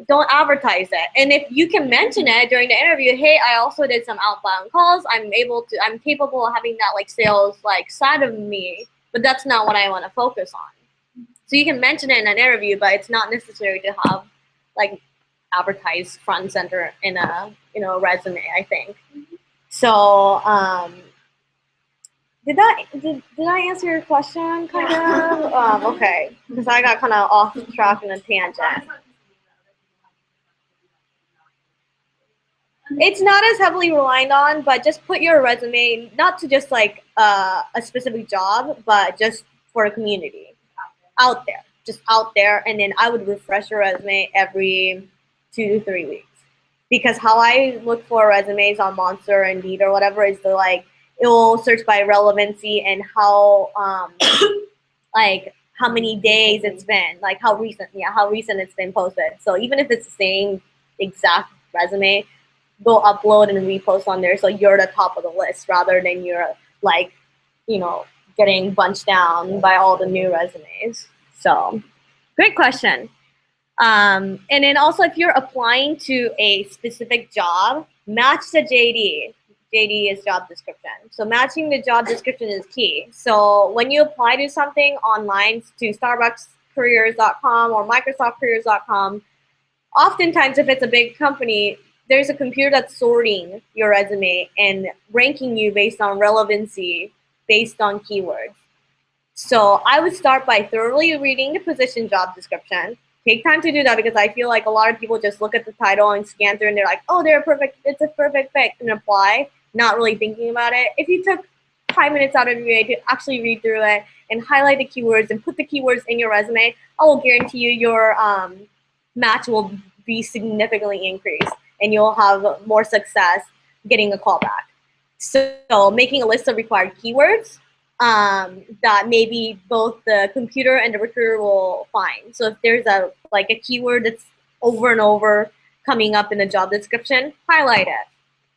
don't advertise it. And if you can mention it during the interview, hey, I also did some outbound calls. I'm capable of having that sales side of me, but that's not what I want to focus on. So you can mention it in an interview, but it's not necessary to have advertised front and center in a resume, I think. So did I answer your question kind of? Okay, because I got kind of off track in a tangent. It's not as heavily relied on, but just put your resume, not to just a specific job, but just for a community. Out there, just out there, and then I would refresh your resume every 2 to 3 weeks. Because how I look for resumes on Monster, Indeed, or whatever is it will search by relevancy and how how many days it's been, how recent it's been posted. So even if it's the same exact resume, go upload and repost on there so you're the top of the list rather than you're getting bunched down by all the new resumes. So great question. And then also if you're applying to a specific job, match the JD. JD is job description. So matching the job description is key. So when you apply to something online to starbuckscareers.com or microsoftcareers.com, oftentimes if it's a big company, there's a computer that's sorting your resume and ranking you based on relevancy, based on keywords. So I would start by thoroughly reading the position job description. Take time to do that because I feel like a lot of people just look at the title and scan through and they're like, oh, it's a perfect fit and apply, not really thinking about it. If you took 5 minutes out of your day to actually read through it and highlight the keywords and put the keywords in your resume, I will guarantee you your match will be significantly increased and you'll have more success getting a call back. So making a list of required keywords that maybe both the computer and the recruiter will find. So if there's a keyword that's over and over coming up in the job description, highlight it.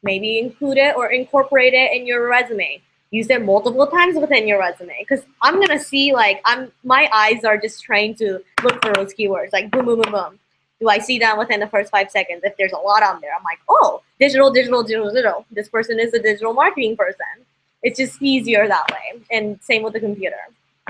Maybe include it or incorporate it in your resume. Use it multiple times within your resume. Because I'm gonna see my eyes are just trying to look for those keywords, like boom, boom, boom, boom. Do I see that within the first 5 seconds? If there's a lot on there, I'm like, oh, digital, digital, digital, digital. This person is a digital marketing person. It's just easier that way. And same with the computer.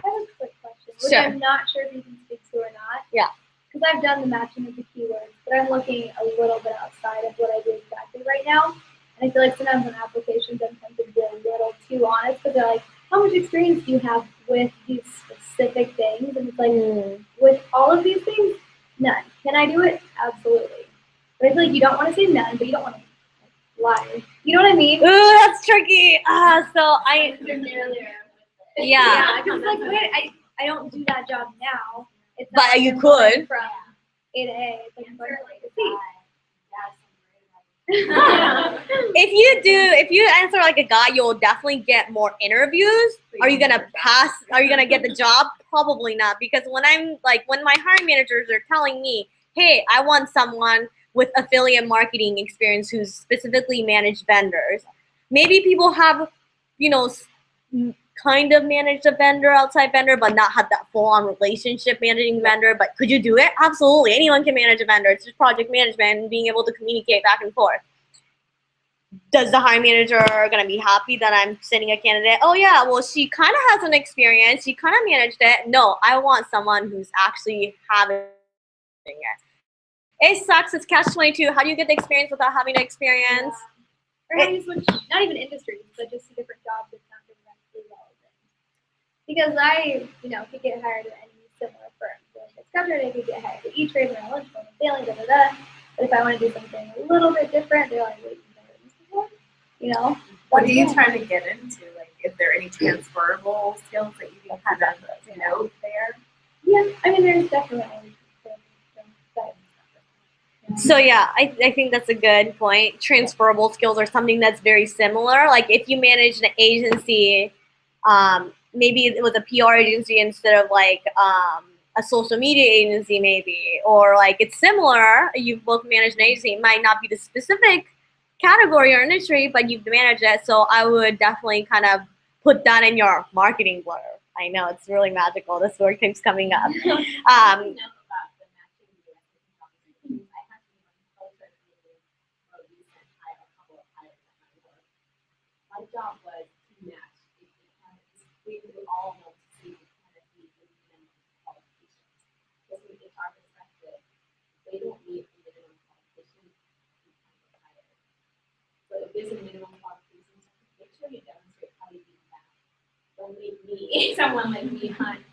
I have a quick question, which Sure. I'm not sure if you can speak to or not. Yeah. Because I've done the matching of the keywords, but I'm looking a little bit outside of what I do exactly right now. And I feel like sometimes on applications, I'm tempted to be a little too honest because they're like, how much experience do you have with these specific things? And it's like, with all of these things, none. Can I do it? Absolutely. But I feel like you don't want to say none, but you don't want to lie. You know what I mean? Ooh, that's tricky. Yeah, because it's like, wait, I don't do that job now. It's But not you I'm going could. from A to A. It's like I'm going from A to C. If you answer like a guy, you'll definitely get more interviews. Are you gonna pass? Are you gonna get the job? Probably not, because when my hiring managers are telling me, hey, I want someone with affiliate marketing experience who's specifically managed vendors. Maybe people have, kind of managed a vendor, outside vendor, but not had that full-on relationship managing vendor. But could you do it? Absolutely. Anyone can manage a vendor. It's just project management and being able to communicate back and forth. Does the hiring manager gonna be happy that I'm sending a candidate? Oh yeah, well she kind of has an experience. She kind of managed it. No, I want someone who's actually having it. It sucks. It's catch-22. How do you get the experience without having the experience? Or how do you switch, not even industries, but just a different job that's not directly relevant. Because I, could get hired at any similar firm. So if it's covered, I could get hired at E-Trade when I lunch, when I'm failing, da-da-da. But if I want to do something a little bit different, they're like, wait, you've never done this before? What are you trying to get into? Like, if there are any transferable skills that you can kind of note there? Yeah, I mean, there's definitely So yeah, I think that's a good point. Transferable skills are something that's very similar. Like if you manage an agency, maybe it was a PR agency instead of a social media agency maybe, or it's similar. You've both managed an agency. It might not be the specific category or industry, but you've managed it. So I would definitely kind of put that in your marketing blur. I know it's really magical. This word keeps coming up. My job was to match because we all want to see kind of the minimum qualifications. Because from an HR perspective, they don't meet the minimum qualifications, you can't get hired. So if there's a minimum qualifications, make sure you demonstrate how you do that. Don't make me, someone like me, hunt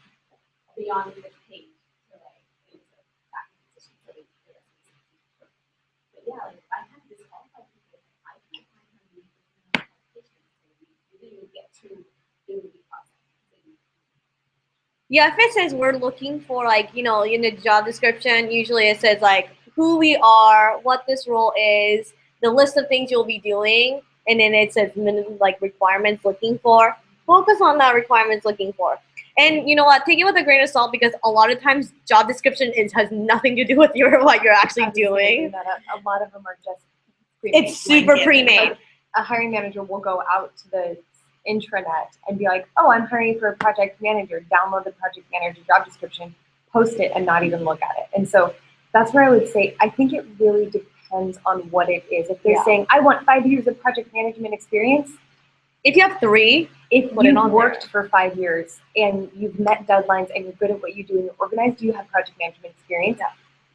beyond the page to into that position for the rest of the season. But yeah, if I have disqualified people, I can't find them with minimum qualifications. We didn't get to do the process. Yeah, if it says we're looking for in the job description, usually it says who we are, what this role is, the list of things you'll be doing, and then it says minimum requirements looking for. Focus on that requirements looking for. And you know what? Take it with a grain of salt because a lot of times job description has nothing to do with what you're actually doing. A lot of them are just It's super pre-made. A hiring manager will go out to the intranet and be like, oh, I'm hiring for a project manager, download the project manager job description, post it, and not even look at it. And so that's where I would say, I think it really depends depends on what it is. If they're Yeah. saying, I want 5 years of project management experience, If you have 3, if put it you've on worked there. for 5 years and you've met deadlines and you're good at what you do and you're organized, you have project management experience.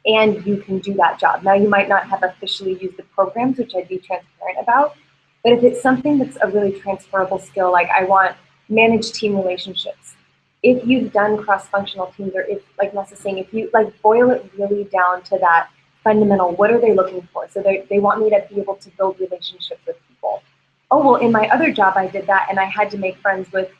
And you can do that job. Now, you might not have officially used the programs, which I'd be transparent about, but if it's something that's a really transferable skill, like I want managed team relationships, if you've done cross-functional teams, or if, like Maasa is saying, if you like boil it really down to that fundamental, what are they looking for? So they want me to be able to build relationships with people. Oh, well, in my other job, I did that, and I had to make friends with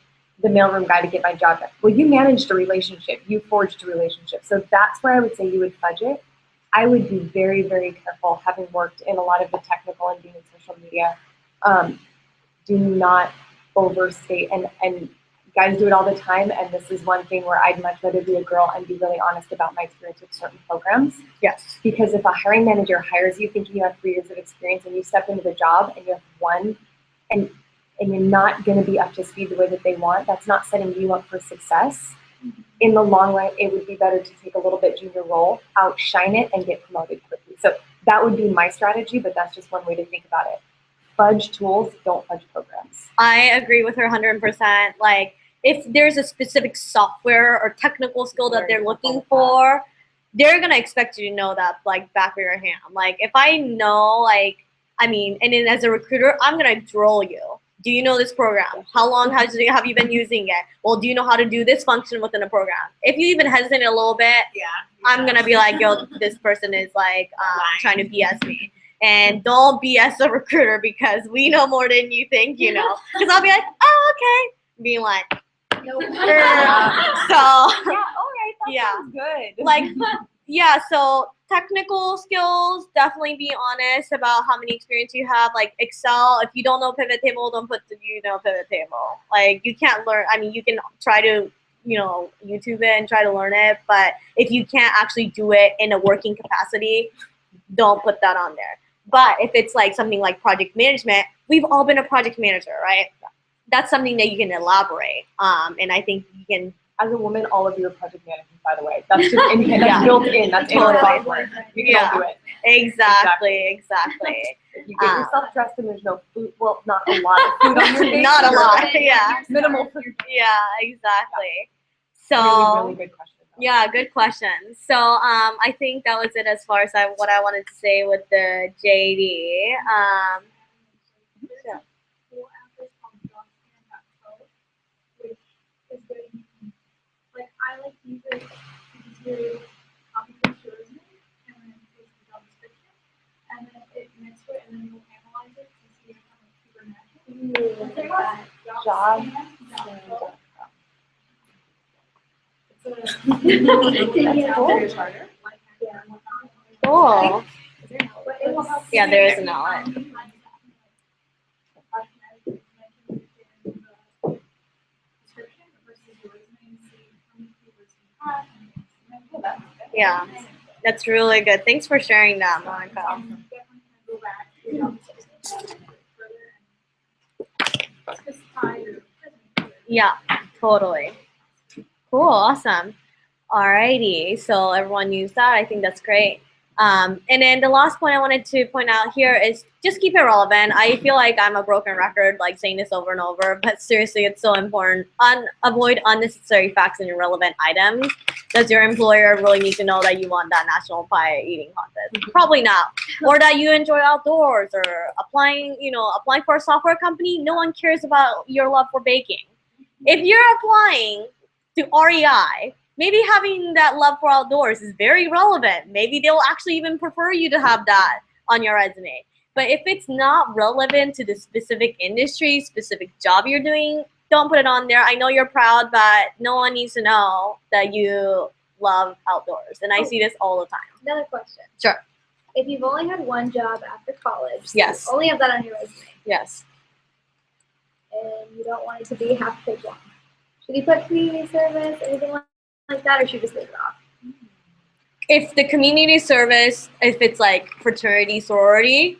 the mailroom guy to get my job done. Well, you managed a relationship. You forged a relationship. So that's where I would say you would fudge it. I would be very, very careful, having worked in a lot of the technical and being in social media. Do not overstate. And guys do it all the time. And this is one thing where I'd much rather be a girl and be really honest about my experience with certain programs. Yes. Because if a hiring manager hires you thinking you have 3 years of experience and you step into the job and you have 1, and you're not going to be up to speed the way that they want, that's not setting you up for success. In the long run, it would be better to take a little bit junior role, outshine it, and get promoted quickly. So that would be my strategy, but that's just one way to think about it. Fudge tools, don't fudge programs. I agree with her 100%. Like, if there's a specific software or technical skill that they're looking for, they're going to expect you to know that, like, back of your hand. Like, if I know, like, I mean, and then as a recruiter, I'm going to drill you. Do you know this program? How long have you been using it? Well, do you know how to do this function within a program? If you even hesitate a little bit, I'm going to be like, yo, this person is, like, trying to BS me. And don't BS the recruiter because we know more than you think you know. Because I'll be like, oh, okay. Being like, Nope. so, Yeah, all right, that Yeah. sounds good. like, yeah, so technical skills, definitely be honest about how many experience you have. Like Excel, if you don't know pivot table, don't put pivot table. Like, you can't learn, I mean, you can try to, YouTube it and try to learn it, but if you can't actually do it in a working capacity, don't put that on there. But if it's like something like project management, we've all been a project manager, right? That's something that you can elaborate. And I think you can. As a woman, all of your project management, by the way, that's just that's built in. That's in our Totally. software. You can all do it. Exactly. If you get yourself dressed and there's no food, well, not a lot of food on your face. Not a you're lot, okay. yeah. Minimal food. Yeah, exactly. So Really good question. yeah, good question. So I think that was it as far as what I wanted to say with the JD. Yeah. Which is good. Like, I like to use it to copy paste your resume and then paste the job description, and then it next to it, and then you'll analyze it to see if it's super matching. Job. Cool. But it will help. Yeah, there is an outlet. Yeah, that's really good. Thanks for sharing that, Monica. Yeah, totally. Cool, awesome. Alrighty, so everyone used that. I think that's great. And then the last point I wanted to point out here is just keep it relevant. I feel like I'm a broken record, like saying this over and over, but seriously, it's so important. Avoid unnecessary facts and irrelevant items. Does your employer really need to know that you want that national pie eating contest? Probably not. Or that you enjoy outdoors, or applying for a software company. No one cares about your love for baking. If you're applying to REI, maybe having that love for outdoors is very relevant. Maybe they'll actually even prefer you to have that on your resume. But if it's not relevant to the specific industry, specific job you're doing, don't put it on there. I know you're proud, but no one needs to know that you love outdoors. And I see this all the time. Another question. Sure. If you've only had one job after college, so Yes. you only have that on your resume, Yes. and you don't want it to be half page long, should you put community service, anything like that, or should you just leave it off? If the community service, if it's like fraternity, sorority,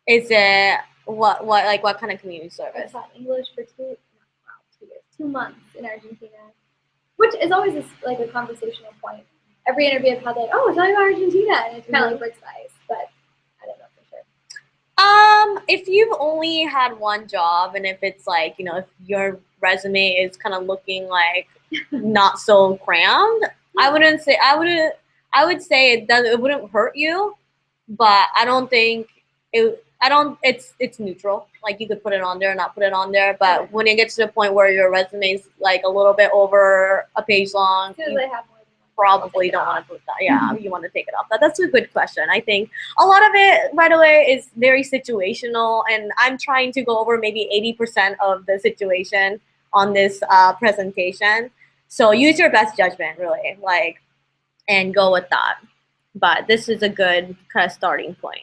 is it what kind of community I service? taught English for 2 months in Argentina, which is always like a conversational point. Every interview I've had, like, oh, tell me about Argentina, and it's kind of like breaks the ice. If you've only had one job, and if it's like, if your resume is kind of looking like not so crammed, I wouldn't say I would say it wouldn't hurt you, but I don't think it. I don't. It's neutral. Like you could put it on there, or not put it on there. But when it gets to the point where your resume's like a little bit over a page long, As soon as I have more than one. probably don't want to put that. Yeah, you want to take it off. That's a good question. I think a lot of it, by the way, is very situational, and I'm trying to go over maybe 80% of the situation on this presentation. So use your best judgment, really, and go with that. But this is a good kind of starting point.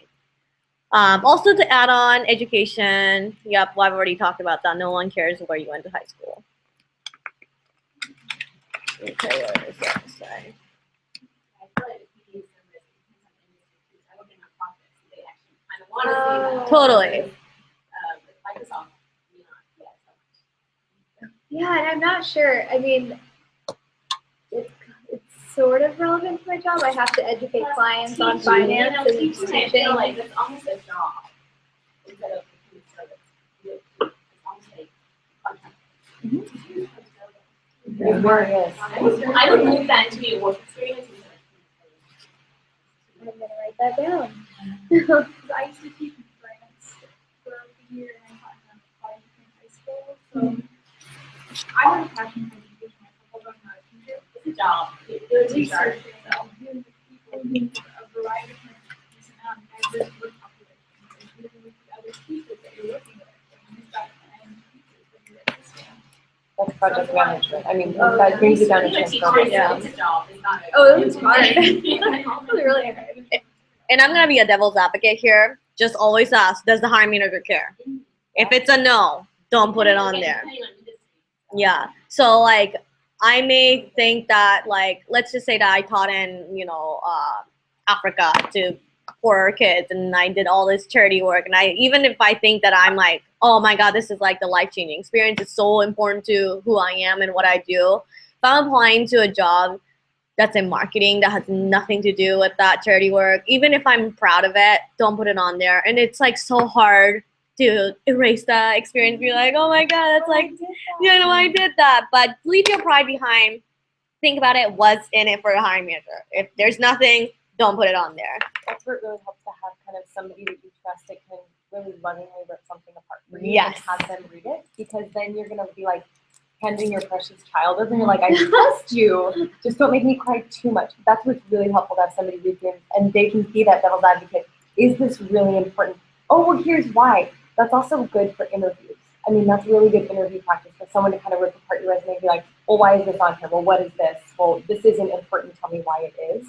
Also, to add on education, yep, well, I've already talked about that. No one cares where you went to high school. Okay, what is that say? I feel like if you use them, it depends on industry too. I look at my profits, they actually kind of want to see that. Totally. With Microsoft, not so much. Yeah, and I'm not sure. I mean, it's sort of relevant to my job. I have to educate clients on finance and teaching. I feel like it's almost a job instead of a food service. It's almost a contract. It really is. I would move that into your work experience. I'm gonna write that down. Because I used to teach in France for a year and I taught in a 5 different high school. So I have a passion for education myself, although I'm not a teacher. It's a job. You're a teacher. Researching and dealing with people, dealing with a variety of different diverse work populations, and dealing with the other teachers that you're working with. And you've got teachers that you're assisting. That's project management. I mean, that brings you down to Being a teacher, transformation. it's a job. It's not a Oh, it was hard. It was really hard. And I'm gonna be a devil's advocate here. Just always ask, does the hiring manager care? If it's a no, don't put it on there. Yeah. So like I may think that let's just say that I taught in, Africa to poorer kids and I did all this charity work, and even if I think that I'm like, oh my God, this is like the life-changing experience, it's so important to who I am and what I do. If I'm applying to a job that's in marketing that has nothing to do with that charity work, even if I'm proud of it, don't put it on there. And it's like so hard to erase that experience, be like, oh my God, that's like, I did that. But leave your pride behind. Think about it, what's in it for the hiring manager. If there's nothing, don't put it on there. That's where it really helps to have kind of somebody that you trust that can really lovingly rip something apart for you Yes. and have them read it, because then you're gonna be like handing your precious child over and you're like, I trust you. Just don't make me cry too much. That's what's really helpful to have somebody read through and they can be that devil's advocate. Is this really important? Oh, well, here's why. That's also good for interviews. I mean, that's really good interview practice for someone to kind of rip apart your resume and be like, well, why is this on here? Well, what is this? Well, this isn't important. Tell me why it is.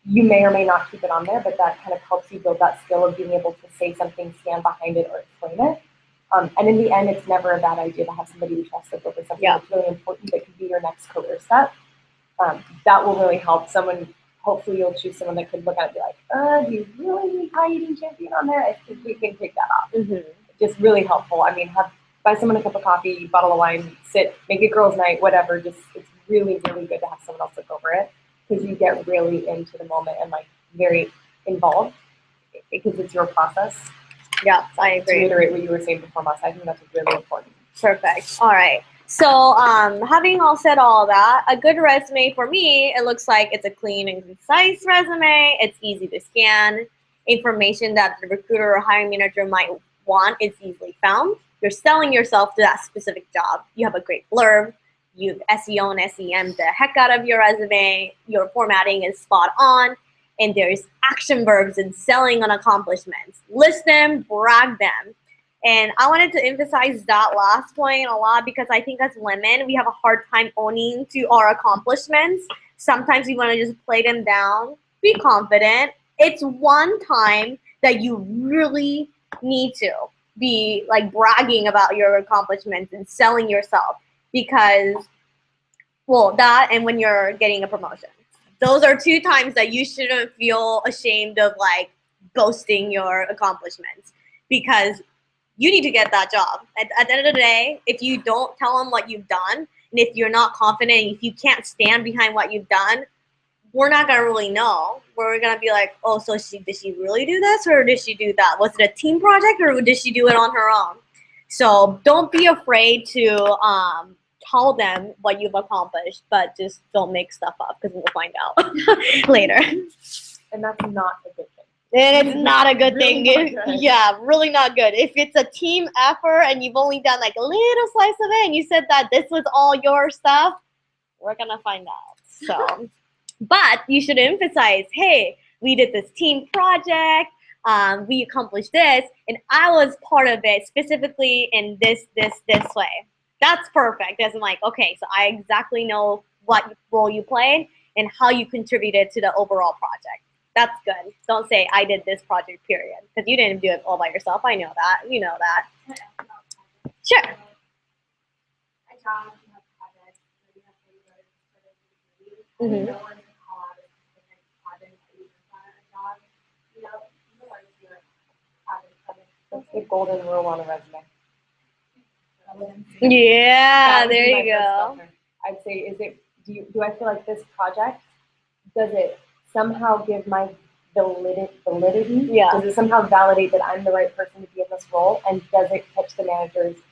You may or may not keep it on there, but that kind of helps you build that skill of being able to say something, stand behind it, or explain it. And in the end, it's never a bad idea to have somebody you trust look over something that's really important that could be your next career step. That will really help someone. Hopefully you'll choose someone that could look at it and be like, do you really need high eating champion on there? I think we can take that off. Mm-hmm. Just really helpful. I mean, buy someone a cup of coffee, bottle of wine, sit, make it girls' night, whatever. Just it's really, really good to have someone else look over it, because you get really into the moment and like very involved because it's your process. Yeah, I agree. To reiterate what you were saying before, Maasa, I think that's really important. Perfect. All right. So having all said all that, a good resume for me, it looks like it's a clean and concise resume. It's easy to scan. Information that the recruiter or hiring manager might want is easily found. You're selling yourself to that specific job. You have a great blurb. You've SEO and SEM the heck out of your resume. Your formatting is spot on. And there's action verbs and selling on accomplishments. List them, brag them. And I wanted to emphasize that last point a lot, because I think as women, we have a hard time owning to our accomplishments. Sometimes we want to just play them down. Be confident. It's one time that you really need to be like bragging about your accomplishments and selling yourself, because, well, that and when you're getting a promotion. Those are two times that you shouldn't feel ashamed of like boasting your accomplishments, because you need to get that job. At the end of the day, if you don't tell them what you've done, and if you're not confident, if you can't stand behind what you've done, we're not gonna really know. We're gonna be like, oh, so did she really do this or did she do that? Was it a team project or did she do it on her own? So don't be afraid to tell them what you've accomplished, but just don't make stuff up because we'll find out later. And that's not a good thing. And it's not a good Really thing. not good. Yeah, really not good. If it's a team effort and you've only done like a little slice of it and you said that this was all your stuff, we're gonna find out. So, but you should emphasize, hey, we did this team project, we accomplished this, and I was part of it specifically in this way. That's perfect. As I'm like, okay, so I exactly know what role you played and how you contributed to the overall project. That's good. Don't say I did this project, period, because you didn't do it all by yourself. I know that. You know that. Can I ask about projects? Sure. My job, you have projects, so you have to go to sort of interviews. Mhm. No one can call out a specific project that you worked on at a job. You know, no one can do it. That's the golden rule on a resume. Yeah, That would there be my you first go. filter. I'd say, do I feel like this project, does it somehow give my validity? Yeah. Does it somehow validate that I'm the right person to be in this role? And does it catch the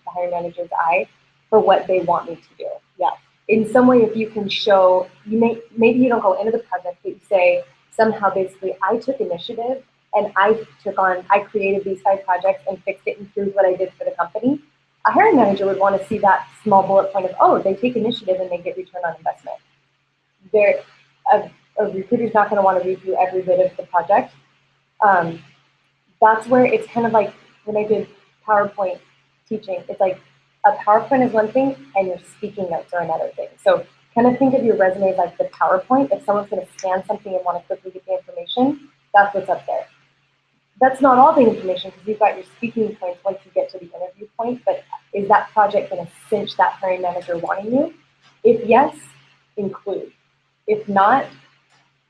hiring manager's eye for what they want me to do? Yeah. In some way, if you can show, maybe you don't go into the project, but you say somehow basically I took initiative and I created these 5 projects and fixed it and proved what I did for the company. A hiring manager would want to see that small bullet point of, oh, they take initiative and they get return on investment. A recruiter's not going to want to read through every bit of the project. That's where it's kind of like when I did PowerPoint teaching, it's like a PowerPoint is one thing and your speaking notes are another thing. So kind of think of your resume as like the PowerPoint. If someone's going to scan something and want to quickly get the information, that's what's up there. That's not all the information because you've got your speaking points once you get to the interview point, but is that project going to cinch that hiring manager wanting you? If yes, include. If not,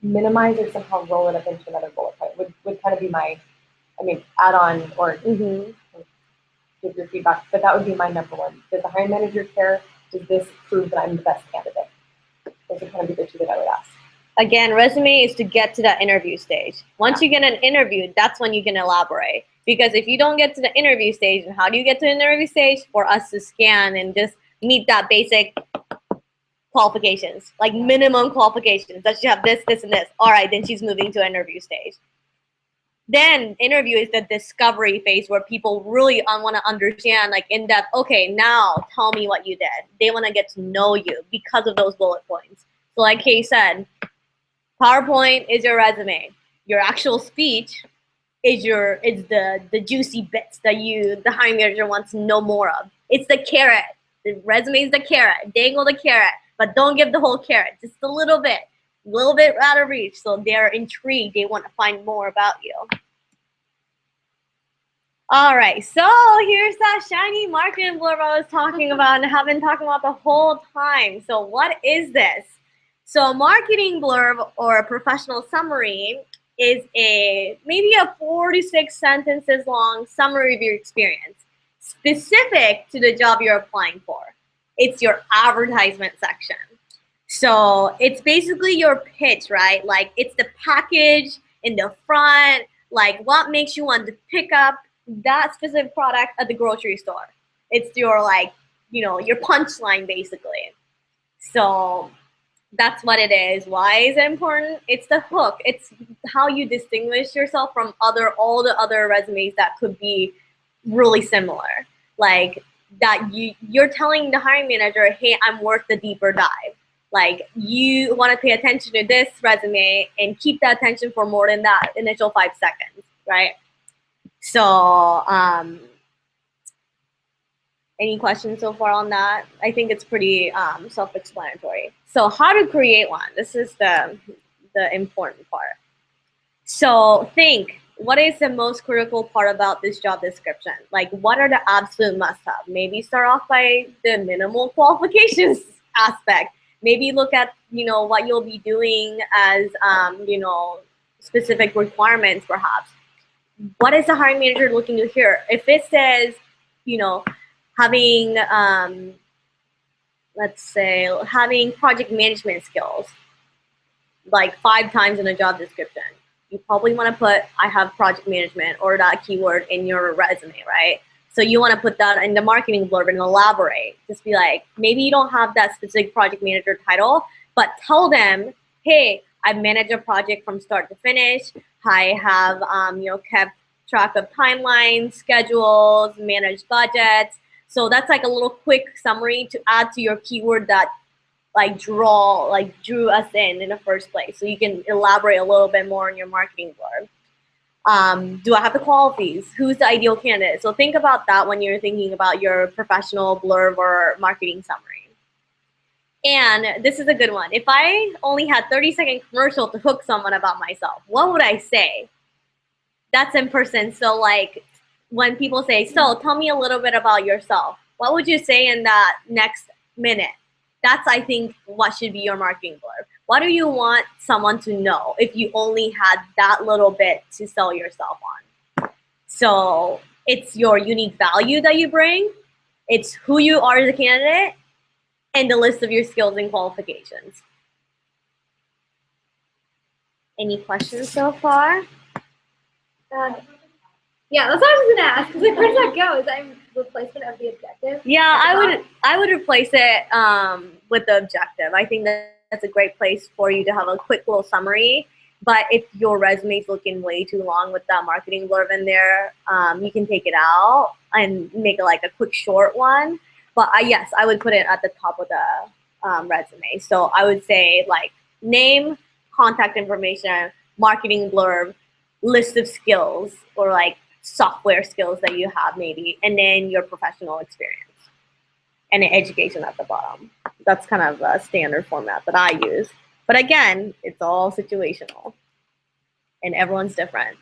minimize or somehow roll it up into another bullet point would kind of be my, add on or Mm-hmm. give your feedback, but that would be my number one. Does the hiring manager care? Does this prove that I'm the best candidate? Those would kind of be the 2 that I would ask. Again, resume is to get to that interview stage. Once you get an interview, that's when you can elaborate. Because if you don't get to the interview stage, and how do you get to the interview stage? For us to scan and just meet that basic qualifications, like minimum qualifications, that you have this, this, and this. All right, then she's moving to interview stage. Then interview is the discovery phase where people really want to understand, like in depth, okay, now tell me what you did. They want to get to know you because of those bullet points. So like Kay said, PowerPoint is your resume. Your actual speech is the juicy bits that the hiring manager wants to know more of. It's the carrot. The resume is the carrot. Dangle the carrot, but don't give the whole carrot. Just a little bit out of reach. So they're intrigued. They want to find more about you. All right, so here's that shiny marketing blurb I was talking about and have been talking about the whole time. So what is this? So a marketing blurb or a professional summary is maybe a 4 to 6 sentences long summary of your experience, specific to the job you're applying for. It's your advertisement section. So it's basically your pitch, right? Like it's the package in the front, like what makes you want to pick up that specific product at the grocery store. It's your your punchline basically. So that's what it is. Why is it important? It's the hook. It's how you distinguish yourself from all the other resumes that could be really similar. Like that you're telling the hiring manager, hey, I'm worth the deeper dive. Like you want to pay attention to this resume and keep that attention for more than that initial 5 seconds, right? So any questions so far on that? I think it's pretty self-explanatory. So how to create one? This is the important part. So think, what is the most critical part about this job description? Like, what are the absolute must-have? Maybe start off by the minimal qualifications aspect. Maybe look at what you'll be doing as specific requirements perhaps. What is the hiring manager looking to hear? If it says, having, let's say, having project management skills, like 5 times in a job description, you probably want to put I have project management or that keyword in your resume, right? So you want to put that in the marketing blurb and elaborate. Just be like, maybe you don't have that specific project manager title, but tell them, hey, I manage a project from start to finish. I have kept track of timelines, schedules, managed budgets. So that's like a little quick summary to add to your keyword that drew us in the first place. So you can elaborate a little bit more on your marketing blurb. Do I have the qualities? Who's the ideal candidate? So think about that when you're thinking about your professional blurb or marketing summary. And this is a good one. If I only had 30-second commercial to hook someone about myself, what would I say? That's in person. So like when people say, so tell me a little bit about yourself, what would you say in that next minute? That's, I think, what should be your marketing blurb. What do you want someone to know if you only had that little bit to sell yourself on? So it's your unique value that you bring. It's who you are as a candidate and the list of your skills and qualifications. Any questions so far? Yeah, that's what I was gonna ask. Because like, where does that go? Is that replacement of the objective? Yeah, I would replace it with the objective. I think that's a great place for you to have a quick little summary. But if your resume is looking way too long with that marketing blurb in there, you can take it out and make it like a quick short one. But yes, I would put it at the top of the resume. So I would say like name, contact information, marketing blurb, list of skills, or like software skills that you have maybe, and then your professional experience and the education at the bottom. That's kind of a standard format that I use. But again, it's all situational and everyone's different.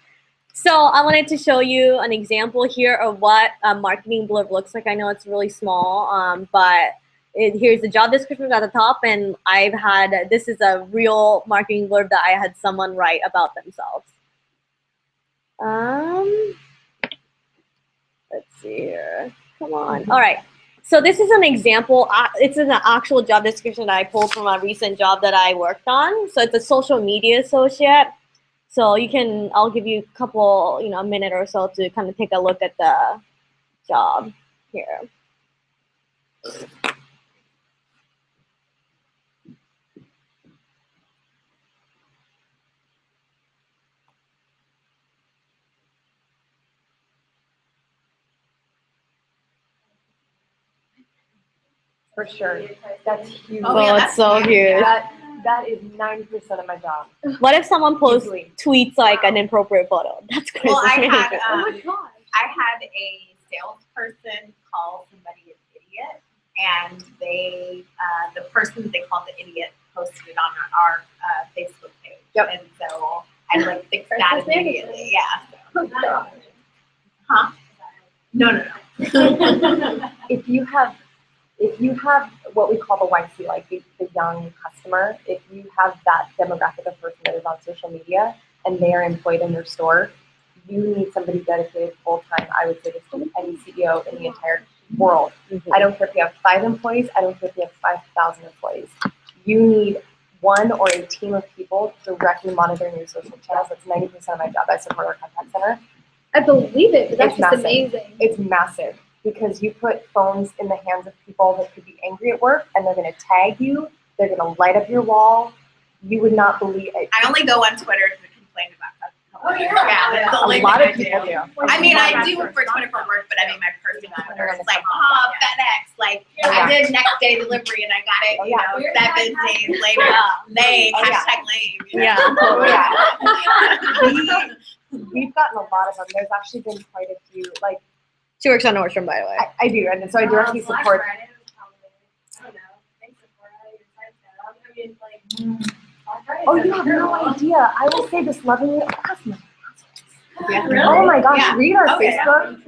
So I wanted to show you an example here of what a marketing blurb looks like. I know it's really small, but here's the job description at the top, and this is a real marketing blurb that I had someone write about themselves. Let's see here. Come on. All right. So this is an example. It's an actual job description that I pulled from a recent job that I worked on. So it's a social media associate. So I'll give you a couple, a minute or so to kind of take a look at the job here. For sure. That's huge. Oh, yeah, it's so huge. That is 90% of my job. What if someone posts Easily. tweets like an inappropriate photo? That's crazy. Well, I Oh had a salesperson call somebody an idiot, and the person they called the idiot posted it on our Facebook page. Yep. And so I fixed that immediately. Yeah. So. Huh? No. If you have what we call the YC, like the young customer, if you have that demographic of person that is on social media and they are employed in your store, you need somebody dedicated full-time, I would say, to any CEO in the entire world. Mm-hmm. I don't care if you have 5 employees. I don't care if you have 5,000 employees. You need one or a team of people directly monitoring your social channels. That's 90% of my job. I support our contact center. I believe it, but that's It's just massive. amazing. It's massive because you put phones in the hands of people that could be angry at work, and they're going to tag you. They're going to light up your wall. You would not believe it. I only go on Twitter to complain about that. Oh, yeah. That's the only A lot thing of I people do. do. I mean, I do for Twitter for work, but I mean, my personal Twitter is like, oh, FedEx, like, I did next day delivery and I got it, 7 days later. Lame, hashtag lame. Yeah. We've gotten a lot of them. There's actually been quite a few. Like, She works on Nordstrom, by the way. I do, and so I directly support. Oh, you have no idea. I will say this lovingly. Oh my gosh, Yeah. read our Okay. Facebook.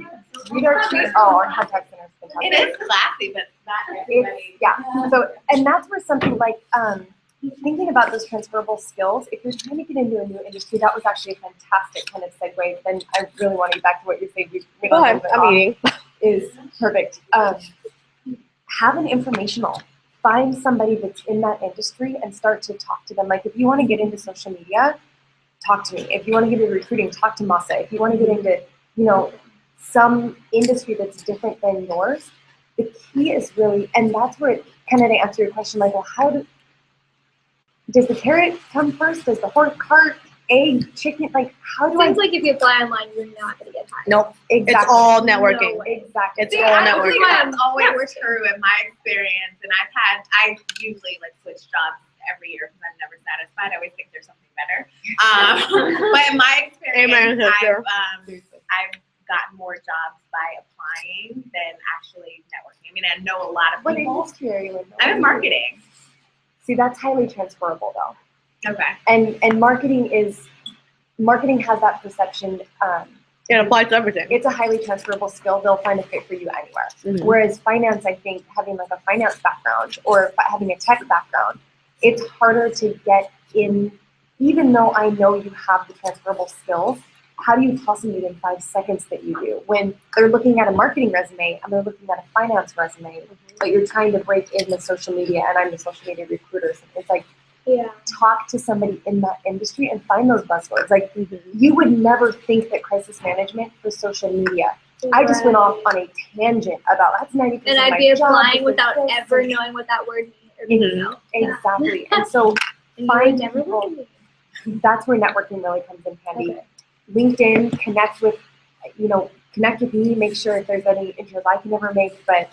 Read our tweet. Oh, our contact center is fantastic. It is classy, but not everybody. Yeah. So, and that's where something like thinking about those transferable skills. If you're trying to get into a new industry, that was actually a fantastic kind of segue. Then I really want to get back to what you're saying. Go ahead. I'm eating. Is perfect. Have an informational find somebody that's in that industry and start to talk to them. Like if you want to get into social media, talk to me. If you want to get into recruiting, talk to Maasa. If you want to get into, some industry that's different than yours, the key is really, and that's where it kind of to answer your question, like, well, does the carrot come first? Does the horse, cart, egg, chicken? Like, how do Seems like if you apply online, you're not going to get hired. Nope. Exactly. It's all networking. No way. Exactly. It's See, all I don't think networking. that's always true in my experience, and I usually like switch jobs every year because I'm never satisfied. I always think there's something better. But in my experience, I've gotten more jobs by applying than actually networking. I mean, I know a lot of What people. industry are you in? I'm in marketing. See, that's highly transferable though. Okay. And marketing has that perception. It applies to everything. It's a highly transferable skill. They'll find a fit for you anywhere. Mhm. Whereas finance, I think, having like a finance background or having a tech background, it's harder to get in. Even though I know you have the transferable skills, how do you tell somebody in 5 seconds that you do when they're looking at a marketing resume and they're looking at a finance resume, but you're trying to break in the social media, and I'm the social media recruiter. So it's like, talk to somebody in that industry and find those buzzwords. Like, you would never think that crisis management for social media. I just went off on a tangent about that's 90%. And I'd be applying without ever knowing what that word means. Or Exactly. And so and find never people. That's where networking really comes in handy. Okay. LinkedIn, connect with me, make sure if there's any intros I can ever make, but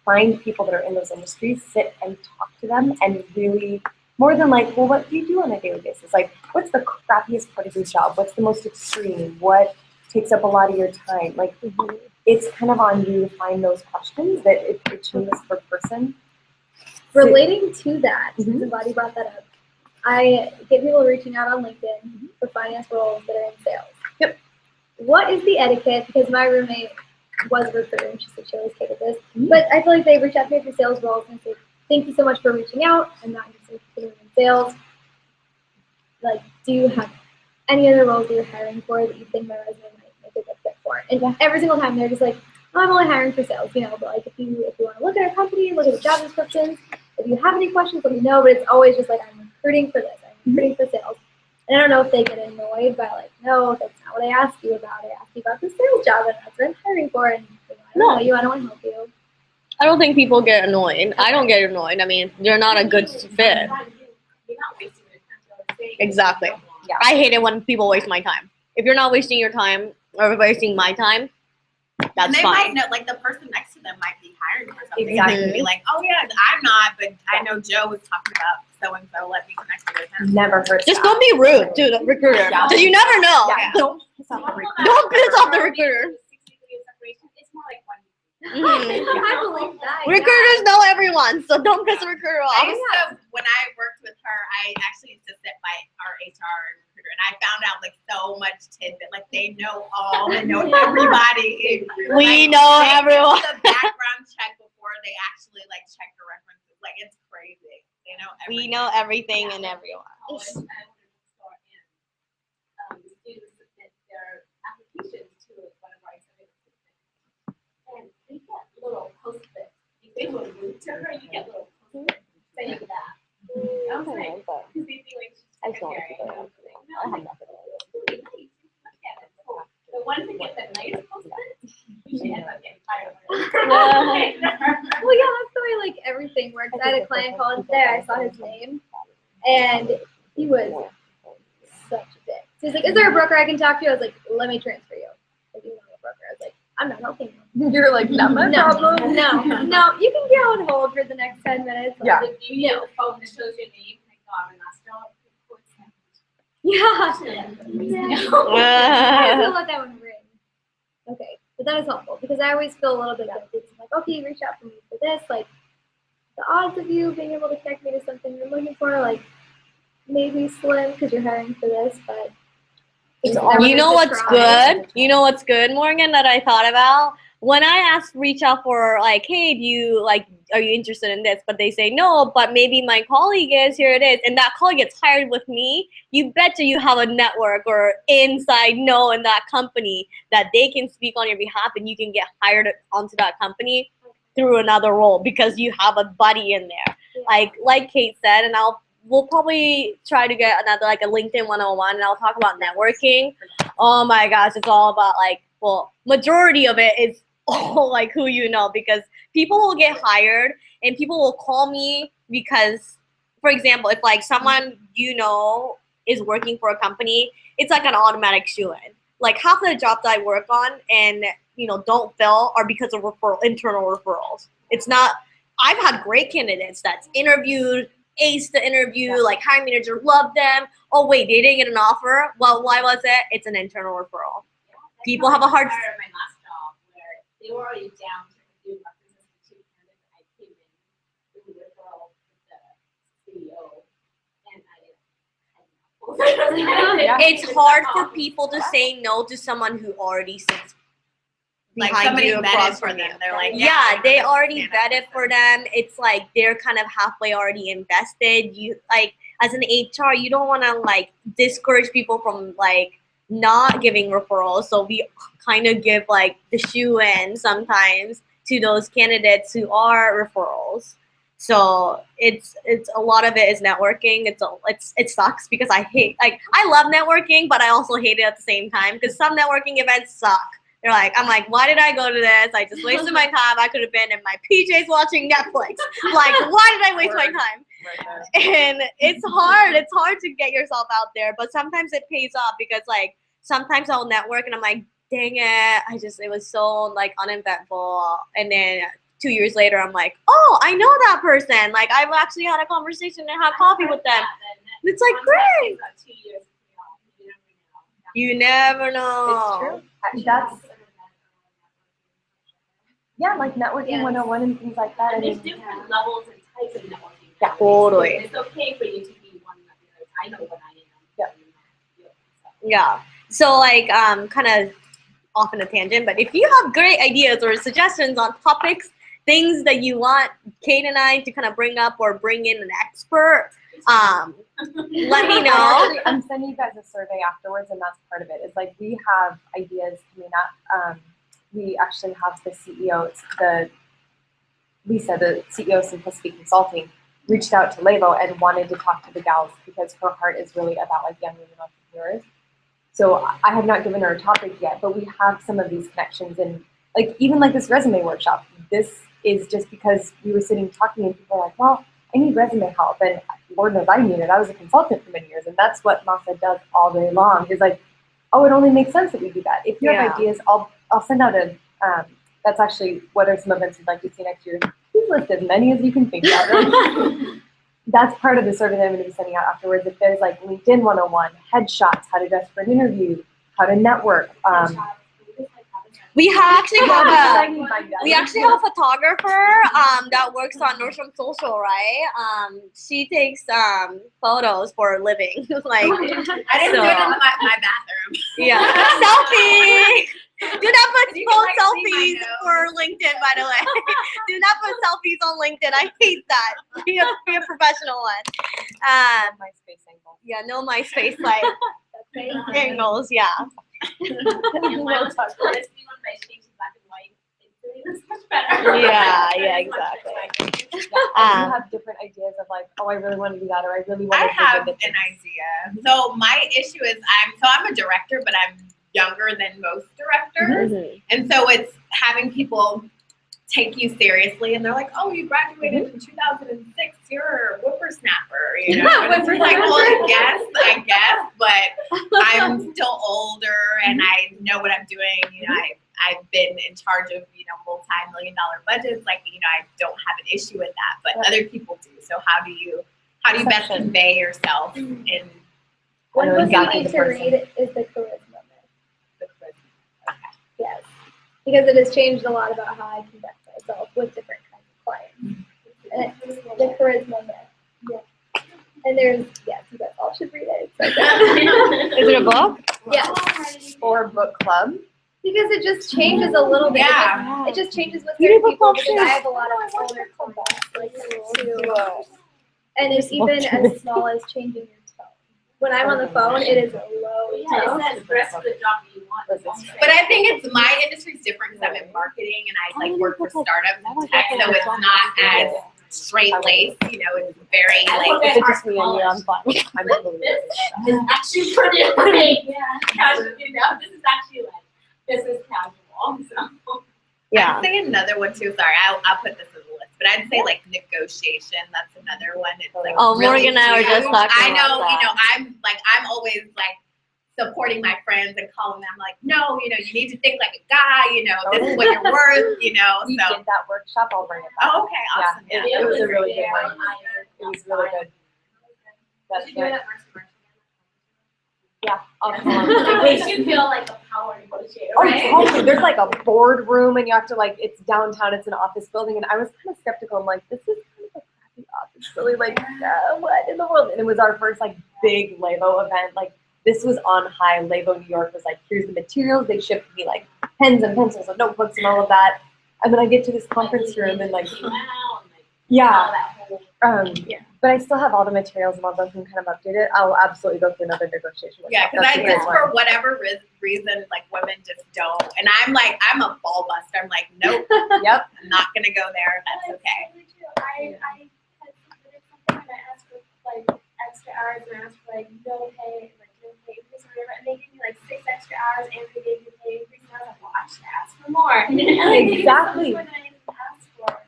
find people that are in those industries, sit and talk to them, and really, more than like, well, what do you do on a daily basis? Like, what's the crappiest part of your job? What's the most extreme? What takes up a lot of your time? Like, it's kind of on you to find those questions that it changes per person. Relating to that, Mhm. I'm glad you brought that up. I get people reaching out on LinkedIn for finance roles that are in sales. Yep. What is the etiquette? Because my roommate was a recruiter and she said she always hated this. But I feel like they reach out to me for sales roles and say, thank you so much for reaching out. I'm not interested in sales. Like, do you have any other roles that you're hiring for that you think my resume might make a good fit for? And every single time they're just like, oh, I'm only hiring for sales, but like if you want to look at our company, look at the job descriptions, if you have any questions, let me know. But it's always just like, I'm recruiting for this, I'm recruiting for sales. And I don't know if they get annoyed by like, no, that's not what I asked you about. I asked you about the sales job, and that's what I'm hiring for. And I don't know you, I don't want to help you. I don't think people get annoyed. I don't get annoyed. I mean, you're not a good fit. You're not wasting your time. Exactly. Yeah. I hate it when people waste my time. If you're not wasting your time or wasting my time, And that's they fine. might know, like the person next to them might be hiring for something. Exactly. They could be like, oh yeah, I'm not, but I know Joe was talking about so and so. Let me connect you with him. Never hurts. Just don't be rude to the recruiter. Yeah. Because you never know. Yeah. Don't piss off the recruiter. Don't piss off the recruiter. It's more like 1 week. Mhm. I believe that. Recruiters know everyone, so don't piss a recruiter I off. used to, when I worked with her, I actually used to sit by our HR recruiter, and I found out like so much tidbit. Like they know all, they know everybody. We Like, know they everyone. do the background check before they actually like check the references. Like it's crazy. They know everything. We know everything and everyone. The students submit their applications to one of our exhibit assistants. And they get little post-its. If they were rude to her, you get little post-its saying that. I'm saying, because they feel like she's secondary. I have nothing. Really nice. Look at it. So the ones that get the nice post-its usually end up getting fired. Well, yeah, that's the way like everything works. I had a client call in today. I saw his name, and he was such a dick. So he's like, "Is there a broker I can talk to?" I was like, "Let me transfer you." Like, you want a broker? I was like, "I'm not helping you." You're like, not my problem. No, you can get on hold for the next 10 minutes. Like, Yeah. If you get a phone that shows your name, thank God, and I still Yeah. I still let that one ring. Okay, but that is helpful because I always feel a little bit guilty. It's like, okay, you reached out for me for this. Like, the odds of you being able to connect me to something you're looking for, like, maybe slim because you're hiring for this, but it's never You know hurts what's to try. good? You know what's good, Morgan, that I thought about? When I asked reach out for like, hey, are you interested in this? But they say no, but maybe my colleague is, here it is. And that colleague gets hired with me. You betcha you have a network or inside know in that company that they can speak on your behalf and you can get hired onto that company. through another role because you have a buddy in there. Yeah. Like Kate said, and we'll probably try to get another like a LinkedIn 101, and I'll talk about networking. Oh my gosh, it's all about like, well, majority of it is all like who you know, because people will get hired and people will call me because, for example, if like someone you know is working for a company, it's like an automatic shoe-in. Like half of the jobs I work on and don't fill are because of internal referrals. It's not. I've had great candidates that's interviewed, aced the interview, like hiring manager loved them. Oh wait, they didn't get an offer. Well, why was it? It's an internal referral. People have a hard. My last job where they were already down to do references to two candidates. I came in with a referral with the CEO, and It's hard for people to say no to someone who already sits Like behind somebody you, vetted across for from them. you. They're like, Yeah, they already vetted vetted for them. It's like they're kind of halfway already invested. You like as an HR, you don't want to like discourage people from like not giving referrals. So we kind of give like the shoe in sometimes to those candidates who are referrals. So it's a lot of it is networking. It sucks because I love networking, but I also hate it at the same time because some networking events suck. I'm like, why did I go to this? I just wasted my time. I could have been in my PJs watching Netflix. Like, why did I waste my time? And it's hard. It's hard to get yourself out there, but sometimes it pays off because like sometimes I'll network and I'm like, dang it, it was so like uneventful. And then 2 years later, I'm like, oh, I know that person. Like I've actually had a conversation and had coffee with them. It's like great. You never know. It's true. Like networking 101 and things like that. And there's different levels and types of networking. Yeah, totally. It's okay for you to be one of the others. I know what I am. Yeah. So like kind of off on a tangent, but if you have great ideas or suggestions on topics, things that you want Kate and I to kind of bring up or bring in an expert, let me know. I'm sending you guys a survey afterwards, and that's part of it. It's like we have ideas coming up. We actually have the CEO, Lisa, the CEO of Simplicity Consulting, reached out to LEVO and wanted to talk to the gals because her heart is really about like young women entrepreneurs. So I have not given her a topic yet, but we have some of these connections, and like even like this resume workshop. This is just because we were sitting talking, and people are like, "Well, I need resume help," and Lord knows I need it. I was a consultant for many years, and that's what Maasa does all day long. Is like, oh, it only makes sense that we do that. If you have ideas, I'll send out a. That's actually what are some events you'd like to see next year. Please list as many as you can think of. That's part of the survey that I'm going to be sending out afterwards. If there's like LinkedIn 101, headshots, how to dress for an interview, how to network. We actually have a photographer that works on Nordstrom Social, right? She takes photos for a living. Like I didn't do it in my bathroom. Yeah, selfie. Do not put selfies for LinkedIn, by the way. Do not put selfies on LinkedIn. I hate that. Be a professional one. MySpace angle. Yeah, no MySpace like angles. Yeah. Yeah, exactly. You have different ideas of like, oh, I really want to do that, or I really want to. I have an idea. So my issue is I'm a director, but I'm younger than most directors, and so it's having people take you seriously, and they're like, "Oh, you graduated in 2006. You're a whippersnapper." You know, and it's like, well, I guess, but I'm still older, and I know what I'm doing. You know, I've been in charge of multi-million-dollar budgets. Like, I don't have an issue with that, but other people do. So how do you best convey yourself in? One book you need to read is The Charisma Myth. Yes, because it has changed a lot about how I conduct myself with different kinds of clients. The Charisma Myth. Yeah. And there's, you guys all should read it. It's Is it a book? Yes. Or book club. Because it just changes a little bit. Yeah. It just changes with certain people because I have a lot of older clients like too. And it's even as small as changing your tone. when I'm on the phone, it is a low Yeah, tone. it says the rest of the job that you want. Is also But I think it's my industry's different because I'm in marketing and I like work for startups and tech, so it's not as straight laced. You know, it's very I like. look If at it's our just me and you, I'm fine. I'm totally This good. is actually pretty like casual, you know. This is actually like business casual. So Yeah. I'd say another one too. Sorry, I'll put this as a list, but I'd say like negotiation. That's another one. It's like Oh, really Morgan and I were just huge. talking I know, about you know, that. I'm always like supporting my friends and calling them like, no, you know, you need to think like a guy. You know, this is what you're worth. You know, We so. did that workshop. I'll bring it back. Oh, okay, awesome. Yeah, Yeah. it was a really good very one. It was really good. That's Did you do it good. at Mercy? Yeah. It makes you feel like a power negotiator, Oh, right? totally. There's like a boardroom, and you have to like. It's downtown. It's an office building, and I was kind of skeptical. I'm like, this is kind of a crappy office building. Like, what in the world? And it was our first like big LEVO event. Like, this was on high. LEVO New York was like, here's the materials. They shipped me like pens and pencils and notebooks and all of that. And then I get to this conference room and like, yeah. But I still have all the materials and I'll go through and kind of update it. I'll absolutely go through another negotiation. Yeah, because That's I a great just one. for whatever reason, like women just don't. And I'm like, I'm a ball buster. I'm like, nope, Yep. I'm not gonna go there. That's okay. Totally true. I had submitted something and I asked for like extra hours and I asked for like no pay increase or whatever, and they gave me like 6 extra hours and they gave me pay increase. And I was like, well, I should ask for more. Exactly. That's what I asked for.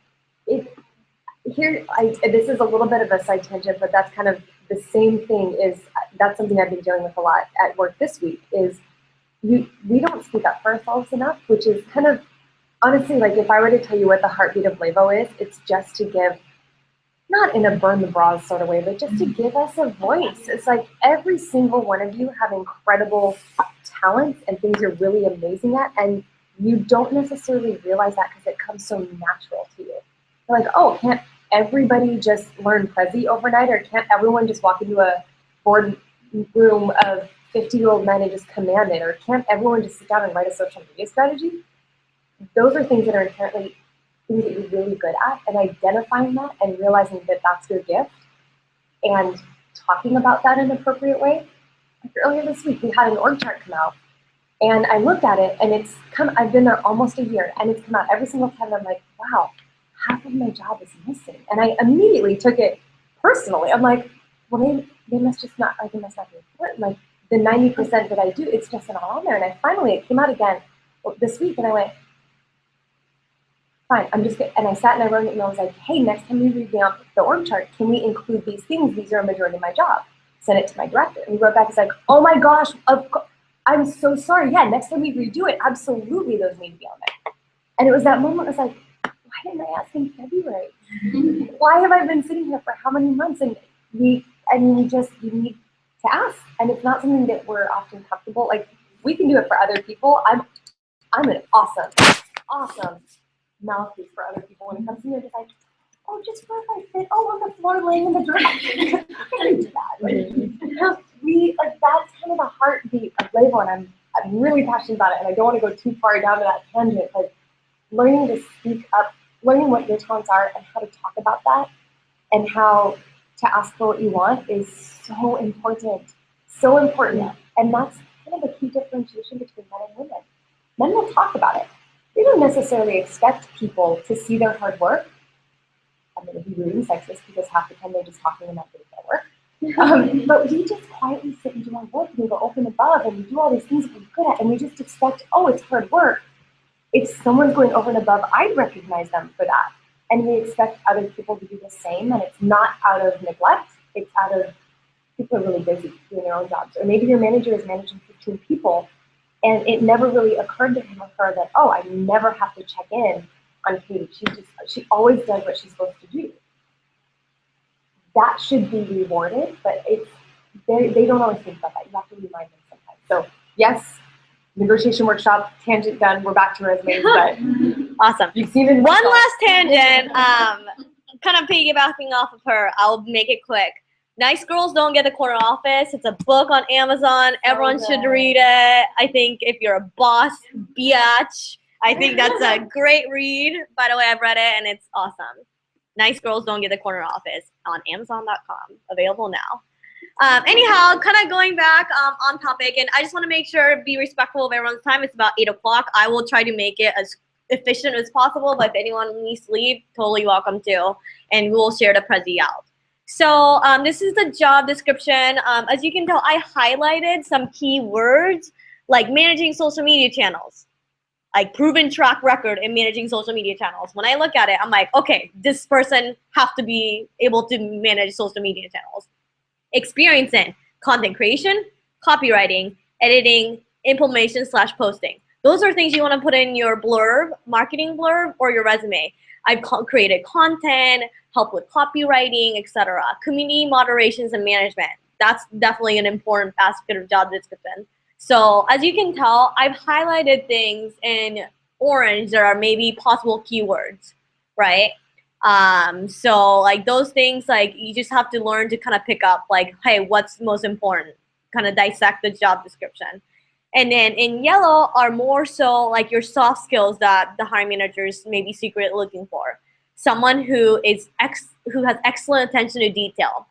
This is a little bit of a side tangent, but that's kind of the same thing. That's something I've been dealing with a lot at work this week. Is we don't speak up for ourselves enough, which is kind of honestly like if I were to tell you what the heartbeat of LEVO is, it's just to give, not in a burn the bras sort of way, but just to give us a voice. It's like every single one of you have incredible talents and things you're really amazing at, and you don't necessarily realize that because it comes so natural to you. You're like, oh, can't everybody just learn Prezi overnight, or can't everyone just walk into a board room of 50-year-old men and just command it, or can't everyone just sit down and write a social media strategy? Those are things that are inherently things that you're really good at, and identifying that and realizing that that's your gift and talking about that in an appropriate way. Like earlier this week, we had an org chart come out, and I looked at it, and I've been there almost a year, and it's come out every single time, and I'm like, wow, half of my job is missing. And I immediately took it personally. I'm like, well, they must just not, like, it must not be important. Like, the 90% that I do, it's just not on there. And it came out again this week, and I went, fine, I'm just gonna, and I sat and I wrote it, and I was like, hey, next time we revamp the org chart, can we include these things? These are a majority of my job. Sent it to my director, and he wrote back, he's like, oh my gosh, I'm so sorry. Yeah, next time we redo it, absolutely those need to be on there. And it was that moment, I was like, why didn't I ask in February? Why have I been sitting here for how many months? And you need to ask. And it's not something that we're often comfortable. Like, we can do it for other people. I'm an awesome mouthpiece for other people when it comes to me. I'm just like, oh, just where if I fit, on the floor laying in the dress. I can do that. That's kind of the heartbeat of LEVO, and I'm really passionate about it, and I don't want to go too far down to that tangent, but learning to speak up, learning what your talents are and how to talk about that and how to ask for what you want is so important. So important. And that's kind of the key differentiation between men and women. Men will talk about it. We don't necessarily expect people to see their hard work. I'm going to be rude and sexist because half the time they're just talking about their work. But we just quietly sit and do our work, and we go open above, and we do all these things that we're good at, and we just expect, oh, it's hard work. If someone's going over and above, I recognize them for that. And we expect other people to do the same, and it's not out of neglect, it's out of people are really busy doing their own jobs. Or maybe your manager is managing 15 people, and it never really occurred to him or her that, oh, I never have to check in on Katie. She always does what she's supposed to do. That should be rewarded, but they don't always think about that. You have to remind them sometimes. So yes, negotiation workshop, tangent done. We're back to resumes, but Awesome. you've seen it. One last tangent, kind of piggybacking off of her. I'll make it quick. Nice Girls Don't Get the Corner Office. It's a book on Amazon. Everyone should read it. I think if you're a boss biatch, I think that's a great read. By the way, I've read it, and it's awesome. Nice Girls Don't Get the Corner Office on Amazon.com. Available now. Anyhow, kind of going back on topic, and I just want to make sure, be respectful of everyone's time. It's about 8 o'clock. I will try to make it as efficient as possible, but if anyone needs to leave, totally welcome to, and we will share the Prezi out. So this is the job description. As you can tell, I highlighted some key words like managing social media channels, like proven track record in managing social media channels. When I look at it, I'm like, okay, this person have to be able to manage social media channels. Experience in content creation, copywriting, editing, implementation / posting. Those are things you want to put in your blurb, marketing blurb, or your resume. I've created content, help with copywriting, etc. Community moderations and management. That's definitely an important aspect of job description. So as you can tell, I've highlighted things in orange that are maybe possible keywords, right? So like those things, like you just have to learn to kind of pick up like, hey, what's most important? Kind of dissect the job description. And then in yellow are more so like your soft skills that the hiring managers may be secretly looking for. Someone who has excellent attention to detail.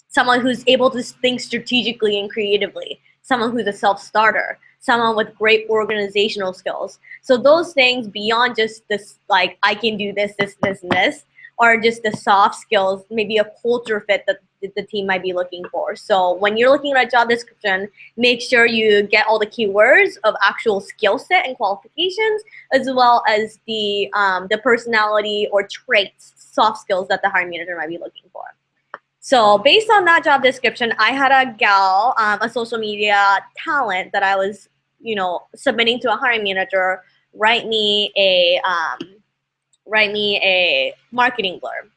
Someone who's able to think strategically and creatively. Someone who's a self-starter. Someone with great organizational skills. So those things beyond just this, like I can do this, this, this, and this, are just the soft skills, maybe a culture fit that the team might be looking for. So when you're looking at a job description, make sure you get all the keywords of actual skill set and qualifications, as well as the personality or traits, soft skills that the hiring manager might be looking for. So based on that job description, I had a gal, a social media talent that I was, submitting to a hiring manager, write me a marketing blurb.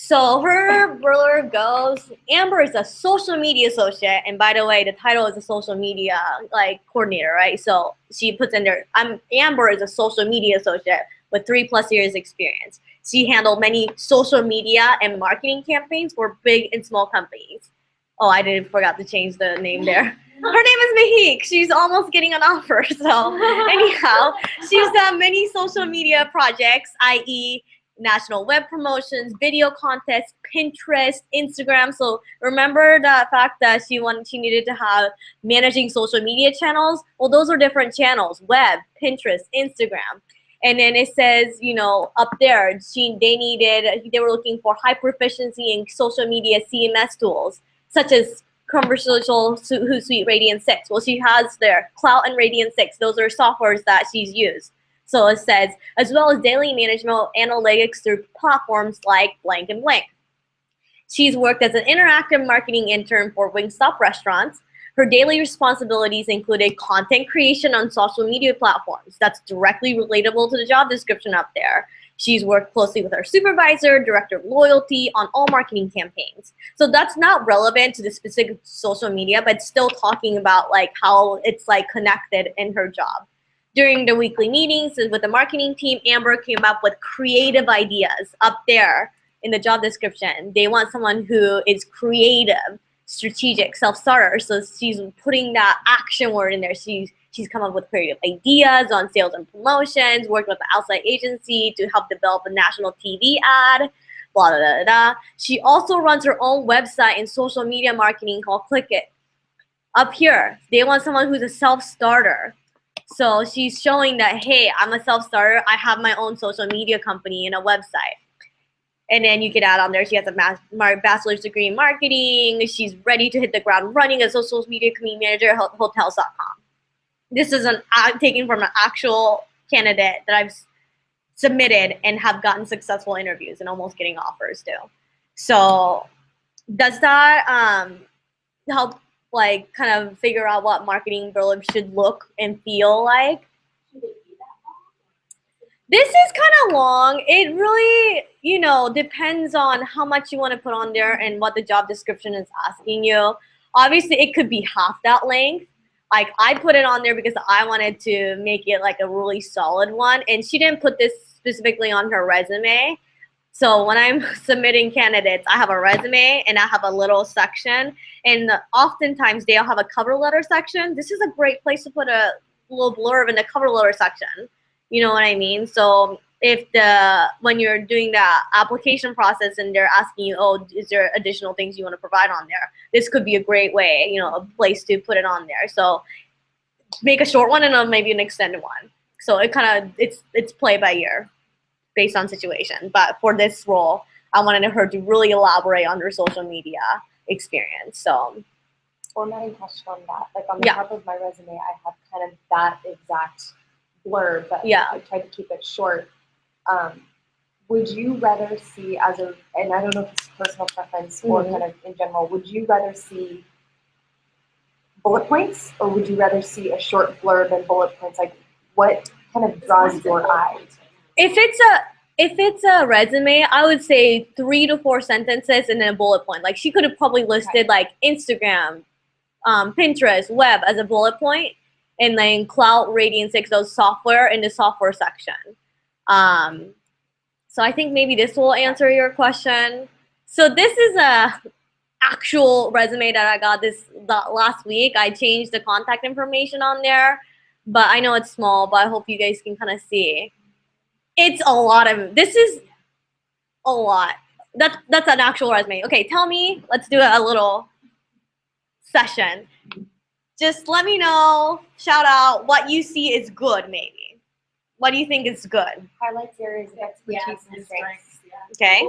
So her blurb goes, Amber is a social media associate, and by the way, the title is a social media coordinator, right? So she puts in there, Amber is a social media associate with 3+ years experience. She handled many social media and marketing campaigns for big and small companies. Oh, I forgot to change the name there. Her name is Mahik. She's almost getting an offer. So anyhow, she's done many social media projects, i.e. national web promotions, video contests, Pinterest, Instagram. So remember the fact that she needed to have managing social media channels? Well, those are different channels, web, Pinterest, Instagram. And then it says, up there, they were looking for high proficiency in social media CMS tools, such as Commercial Suite Radiant 6. Well, she has their Cloud and Radiant 6. Those are softwares that she's used. So it says, as well as daily management analytics through platforms like blank and blank. She's worked as an interactive marketing intern for Wingstop restaurants. Her daily responsibilities included content creation on social media platforms. That's directly relatable to the job description up there. She's worked closely with her supervisor, director of loyalty on all marketing campaigns. So that's not relevant to the specific social media, but still talking about like how it's like connected in her job. During the weekly meetings with the marketing team, Amber came up with creative ideas up there in the job description. They want someone who is creative, strategic, self-starter. So she's putting that action word in there. She's come up with creative ideas on sales and promotions, worked with an outside agency to help develop a national TV ad, blah, blah, blah, blah. She also runs her own website and social media marketing called Click It. Up here, they want someone who's a self-starter. So she's showing that, hey, I'm a self-starter. I have my own social media company and a website. And then you can add on there, she has a bachelor's degree in marketing. She's ready to hit the ground running as a social media community manager at hotels.com. This is taken from an actual candidate that I've submitted and have gotten successful interviews and almost getting offers too. So does that help like kind of figure out what marketing blurb should look and feel like? This is kind of long. It really, depends on how much you want to put on there and what the job description is asking you. Obviously, it could be half that length. Like, I put it on there because I wanted to make it like a really solid one. And she didn't put this specifically on her resume. So when I'm submitting candidates, I have a resume and I have a little section. And oftentimes, they'll have a cover letter section. This is a great place to put a little blurb in the cover letter section. You know what I mean? So when you're doing the application process and they're asking you, oh, is there additional things you want to provide on there? This could be a great way, a place to put it on there. So make a short one and maybe an extended one. So it's play by ear based on situation. But for this role, I wanted her to really elaborate on her social media experience. So formatting touched on that. Like on the top of my resume, I have kind of that exact blurb, but I tried to keep it short. Would you rather see and I don't know if it's personal preference or kind of in general, would you rather see bullet points or would you rather see a short blurb and bullet points? Like what kind of draws your eye? If it's a resume, I would say 3 to 4 sentences and then a bullet point. Like she could have probably listed like Instagram, Pinterest, web as a bullet point, and then cloud, Radiant 6, those software in the software section. So I think maybe this will answer your question. So this is a actual resume that I got last week. I changed the contact information on there, but I know it's small, but I hope you guys can kind of see. It's a lot of, this is a lot. That's an actual resume. Okay, tell me, let's do a little session. Just let me know, shout out what you see is good maybe. What do you think is good? Highlights areas of expertise and strengths. Okay.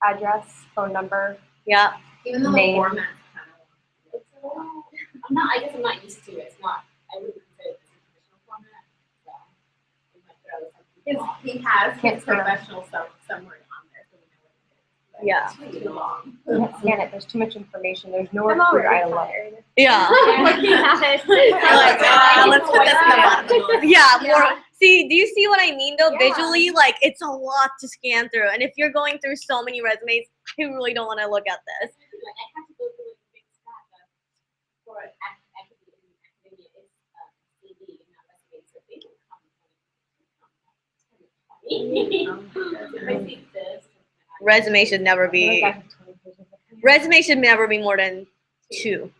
Address, phone number. Yeah. Even though name. the format's kind of, it's a little, I guess I'm not used to it. It's not, I wouldn't consider it a traditional format. So, we might throw something. He has his professional stuff somewhere on there, so we know what it is. But Yeah. it's too long. You can't scan it. There's too much information. There's nowhere for your eye to look. Yeah. Looking at it. Like, let's put this in the bottom. Yeah, more. Yeah. See, do you see what I mean though? Yeah. Visually, like it's a lot to scan through. And if you're going through so many resumes, I really don't want to look at this. Like, I have to go through like a big stack of, for academia, it's CV, not resume, so they don't come I think this. Resume should never be more than 2.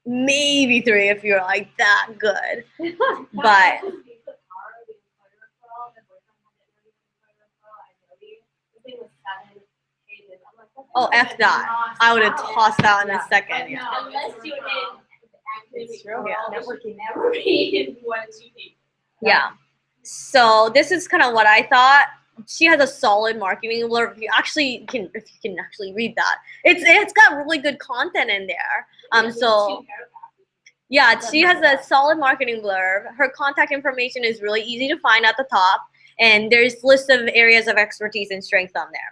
Maybe 3 if you're like that good. But oh, F that. I would have tossed that in a second. Yeah. Unless you did It's true. academic Yeah. world, networking never read 1 2 pages. Yeah. So this is kind of what I thought. She has a solid marketing blurb. If you can actually read that, it's got really good content in there. So yeah, she has a solid marketing blurb. Her contact information is really easy to find at the top, and there's lists of areas of expertise and strength on there.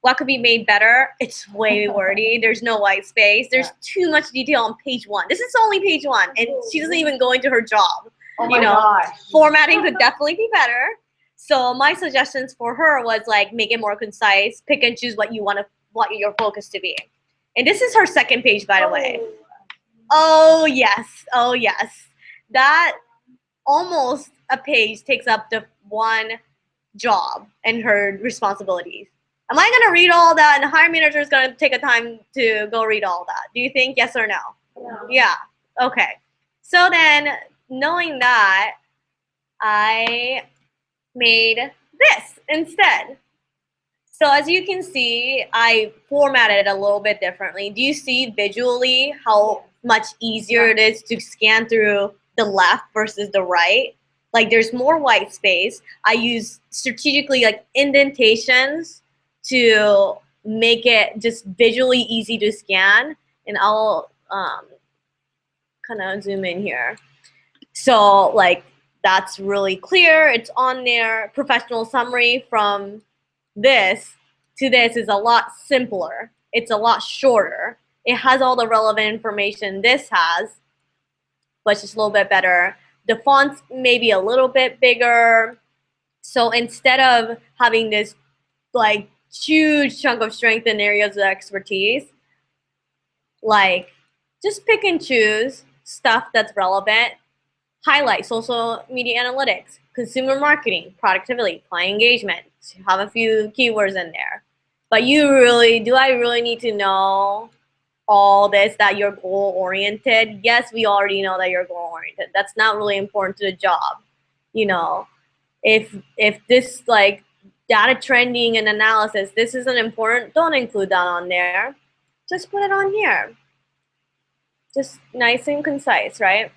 What could be made better? It's way wordy. There's no white space. There's too much detail on page 1. This is only page 1, and she doesn't even go into her job. Oh my gosh. Formatting could definitely be better. So my suggestions for her was like make it more concise, pick and choose what your focus to be. And this is her second page, by the way. Oh yes, oh yes. That almost a page takes up the one job and her responsibilities. Am I gonna read all that? And the hiring manager is gonna take a time to go read all that. Do you think yes or no? No. Yeah. Okay. So then, knowing that, I made this instead. So as you can see, I formatted it a little bit differently. Do you see visually how much easier it is to scan through the left versus the right? Like there's more white space. I use strategically like indentations to make it just visually easy to scan. And I'll kind of zoom in here. So like that's really clear. It's on there. Professional summary from this to this is a lot simpler. It's a lot shorter. It has all the relevant information this has, but it's just a little bit better. The font's maybe a little bit bigger. So instead of having this like huge chunk of strength in areas of expertise, like just pick and choose stuff that's relevant. Highlight social media analytics, consumer marketing, productivity, client engagement. So have a few keywords in there. But do I really need to know all this, that you're goal-oriented? Yes, we already know that you're goal-oriented. That's not really important to the job. If this like data trending and analysis, this isn't important, don't include that on there. Just put it on here. Just nice and concise, right?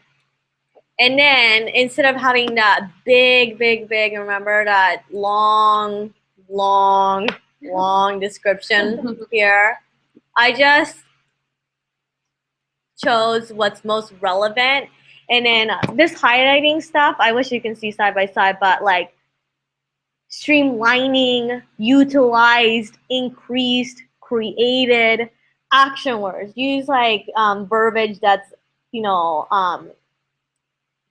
And then instead of having that big, remember that long description here, I just chose what's most relevant. And then this highlighting stuff, I wish you can see side by side, but like streamlining, utilized, increased, created, action words. Use like verbiage that's,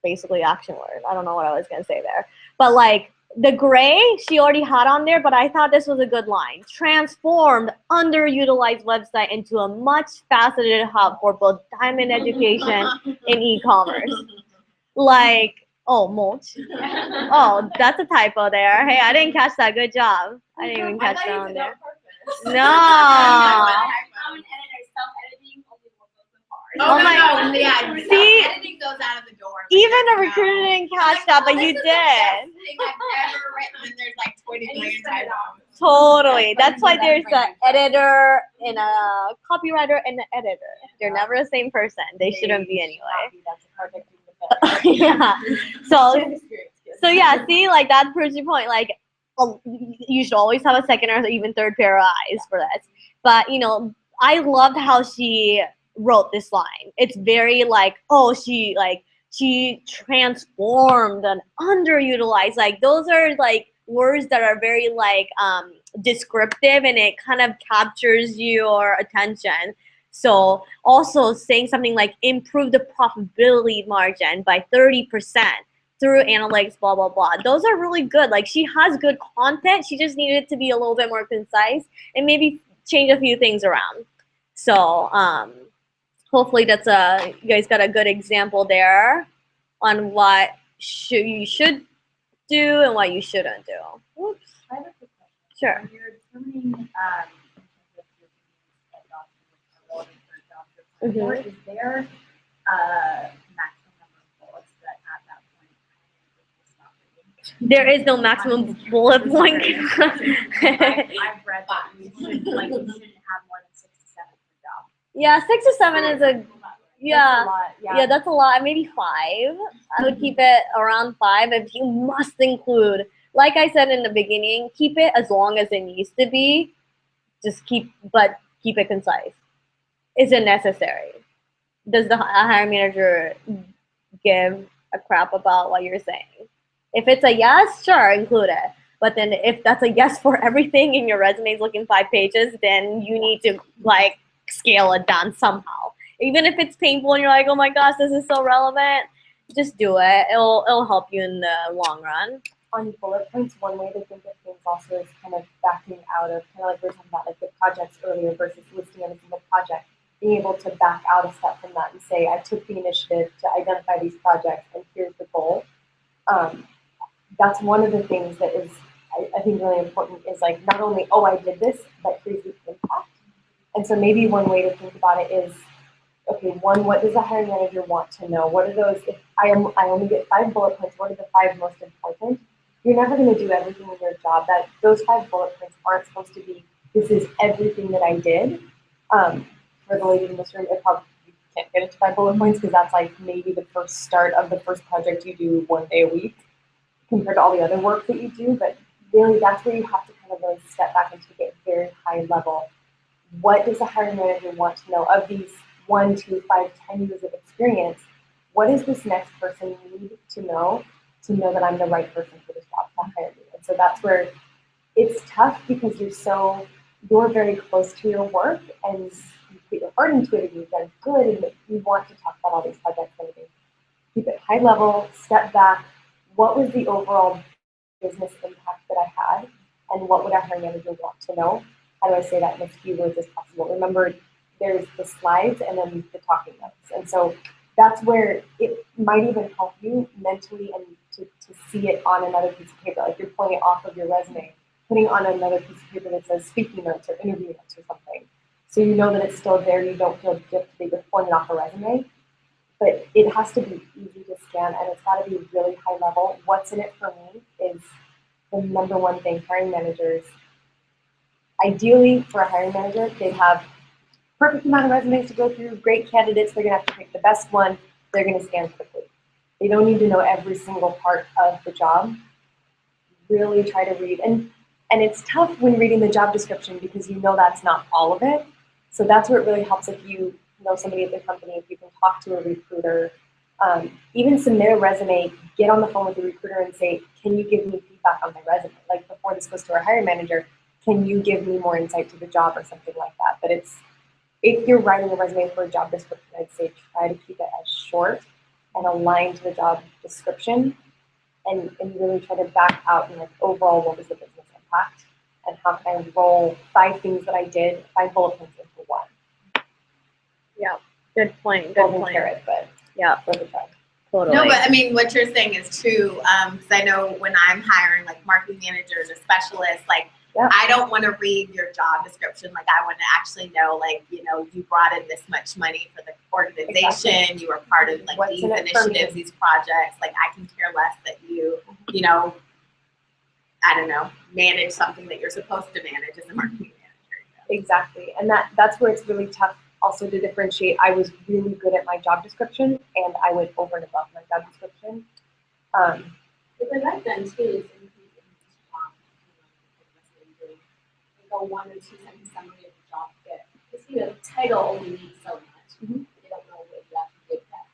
basically action word. I don't know what I was going to say there. But like the gray, she already had on there, but I thought this was a good line. Transformed underutilized website into a much faceted hub for both diamond education and e-commerce. Like, oh, mulch. Oh, that's a typo there. Hey, I didn't catch that. Good job. I didn't even catch that on there. No. Oh my God. God! Yeah, See? editing goes out of the door. Even a recruiter didn't catch that, but you This is the did. best thing I've ever written, and there's like 20 million typos. Totally. That's why there's an editor and a copywriter and an editor. They're never the same person. They shouldn't be anyway. That's a project in the Yeah. So yeah, see, like that proves your point. Like, you should always have a second or even third pair of eyes for this. But I loved how she wrote this line. It's very like, oh, she transformed and underutilized. Like those are like words that are very like descriptive, and it kind of captures your attention. So also saying something like improve the profitability margin by 30% through analytics, blah, blah, blah. Those are really good. Like she has good content. She just needed to be a little bit more concise and maybe change a few things around. So hopefully you guys got a good example there on what you should do and what you shouldn't do. Oops. I have a quick question. Sure. When you're determining Mhm. is there a maximum number of bullets that at that point will stop reading? There is no maximum bullet point. I've read that you shouldn't have more than 6 to 7 per job. Yeah, 6 to 7 is a yeah. Yeah. Yeah, that's a lot. Maybe 5. I would keep it around 5 if you must include. Like I said in the beginning, keep it as long as it needs to be. Keep it concise. Is it necessary? Does the hiring manager give a crap about what you're saying? If it's a yes, sure, include it. But then if that's a yes for everything and your resume is looking 5 pages, then you need to like scale it down somehow. Even if it's painful and you're like, oh my gosh, this is so relevant, just do it. It'll help you in the long run. On bullet points, one way to think of things also is kind of backing out of, kind of like we were talking about, like the projects earlier versus listing every single project. Being able to back out a step from that and say, I took the initiative to identify these projects and here's the goal. That's one of the things that is, I think, really important is like not only, oh, I did this, but here's the impact. And so maybe one way to think about it is, okay, one, what does the hiring manager want to know? What are those, if I only get 5 bullet points, what are the 5 most important? You're never going to do everything in your job. That those 5 bullet points aren't supposed to be, this is everything that I did. For the lady in this room, it probably you can't get it to 5 bullet points because that's like maybe the first start of the first project you do 1 day a week compared to all the other work that you do. But really, that's where you have to kind of really step back and take it very high level. What does the hiring manager want to know of these 1, 2, 5, 10 years of experience? What does this next person need to know that I'm the right person for this job to hire me? And so that's where it's tough because you're very close to your work and you put your heart into it and you've done good and you want to talk about all these projects and everything. Keep it high level, step back. What was the overall business impact that I had? And what would a hiring manager want to know? How do I say that in as few words as possible? Remember, there's the slides and then the talking notes. And so that's where it might even help you mentally and to see it on another piece of paper. Like you're pulling it off of your resume, putting on another piece of paper that says speaking notes or interview notes or something. So you know that it's still there. You don't feel guilty that you're pulling it off a resume. but it has to be easy to scan and it's got to be really high level. What's in it for me is the number one thing. Hiring managers, ideally for a hiring manager, they'd have perfect amount of resumes to go through, great candidates, they're gonna have to pick the best one, they're gonna scan quickly. They don't need to know every single part of the job. Really try to read, and it's tough when reading the job description because you know that's not all of it. So that's where it really helps if you know somebody at the company, if you can talk to a recruiter, even submit a resume, get on the phone with the recruiter and say, can you give me feedback on my resume? Like before this goes to our hiring manager, can you give me more insight to the job or something like that? But if you're writing a resume for a job description, I'd say try to keep it as short and aligned to the job description and really try to back out and like overall what was the business impact and how can I roll 5 things that I did, 5 bullet points into one. Yeah, good point. Good Golden point. carrot, but Yeah, for the job. totally. No, but I mean, what you're saying is true. Because I know when I'm hiring like marketing managers or specialists, like Yeah. I don't want to read your job description. Like I want to actually know, like, you know, you brought in this much money for the organization. Exactly. You were part of like What's these in it for me? initiatives, these projects. Like I can care less that you know, I don't know, manage something that you're supposed to manage as a marketing manager. Exactly, and that's where it's really tough also to differentiate. I was really good at my job description and I went over and above my job description. But what I've done too is include in each job, like a 1 or 2 sentence summary of the job fit. Because you know, the title only means so much. Mhm. They don't know what you have to give that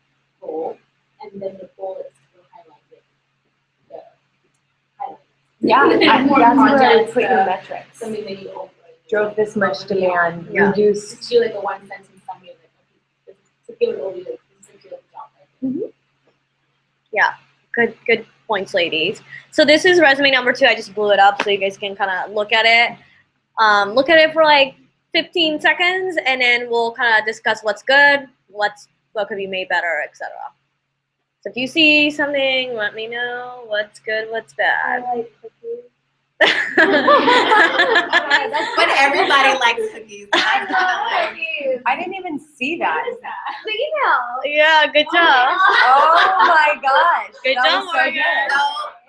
goal, and then the bullets will highlight it. The highlights. More that's where I would put your metrics. Something that you open. Drove this much demand, Yeah. reduced. Just do like a 1 sentence summary of it. Okay, to give it all you, this is your job. Right? Yeah, good points, ladies. So this is resume number 2. I just blew it up so you guys can kind of look at it. Look at it for like 15 seconds, and then we'll kind of discuss what's good, what could be made better, etc. So if you see something, let me know what's good, what's bad. But everybody likes cookies. I didn't even see that. The email. Yeah, good job. Oh my gosh. Good that job, was so Morgan. good. So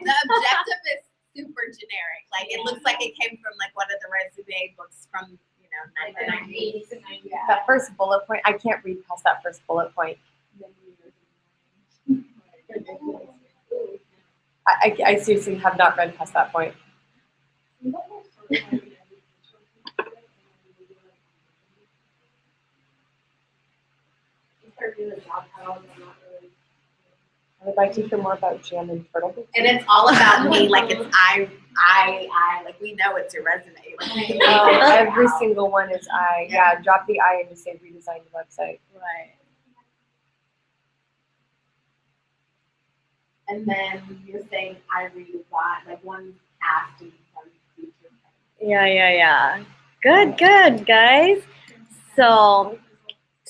the objective is super generic. Like it looks like it came from like one of the resume books from, you know, Like the 1990s. 90s and 90s. That first bullet point, I can't read past that first bullet point. I seriously have not read past that point. I would like to hear more about jam and turtle. And it's all about me. Like it's I. Like we know it's your resume. Like, Every single one is I. Yeah, drop the I and just say redesign the website. Right. And then you're saying I redesign, like one past and one future. Yeah. Good, guys. So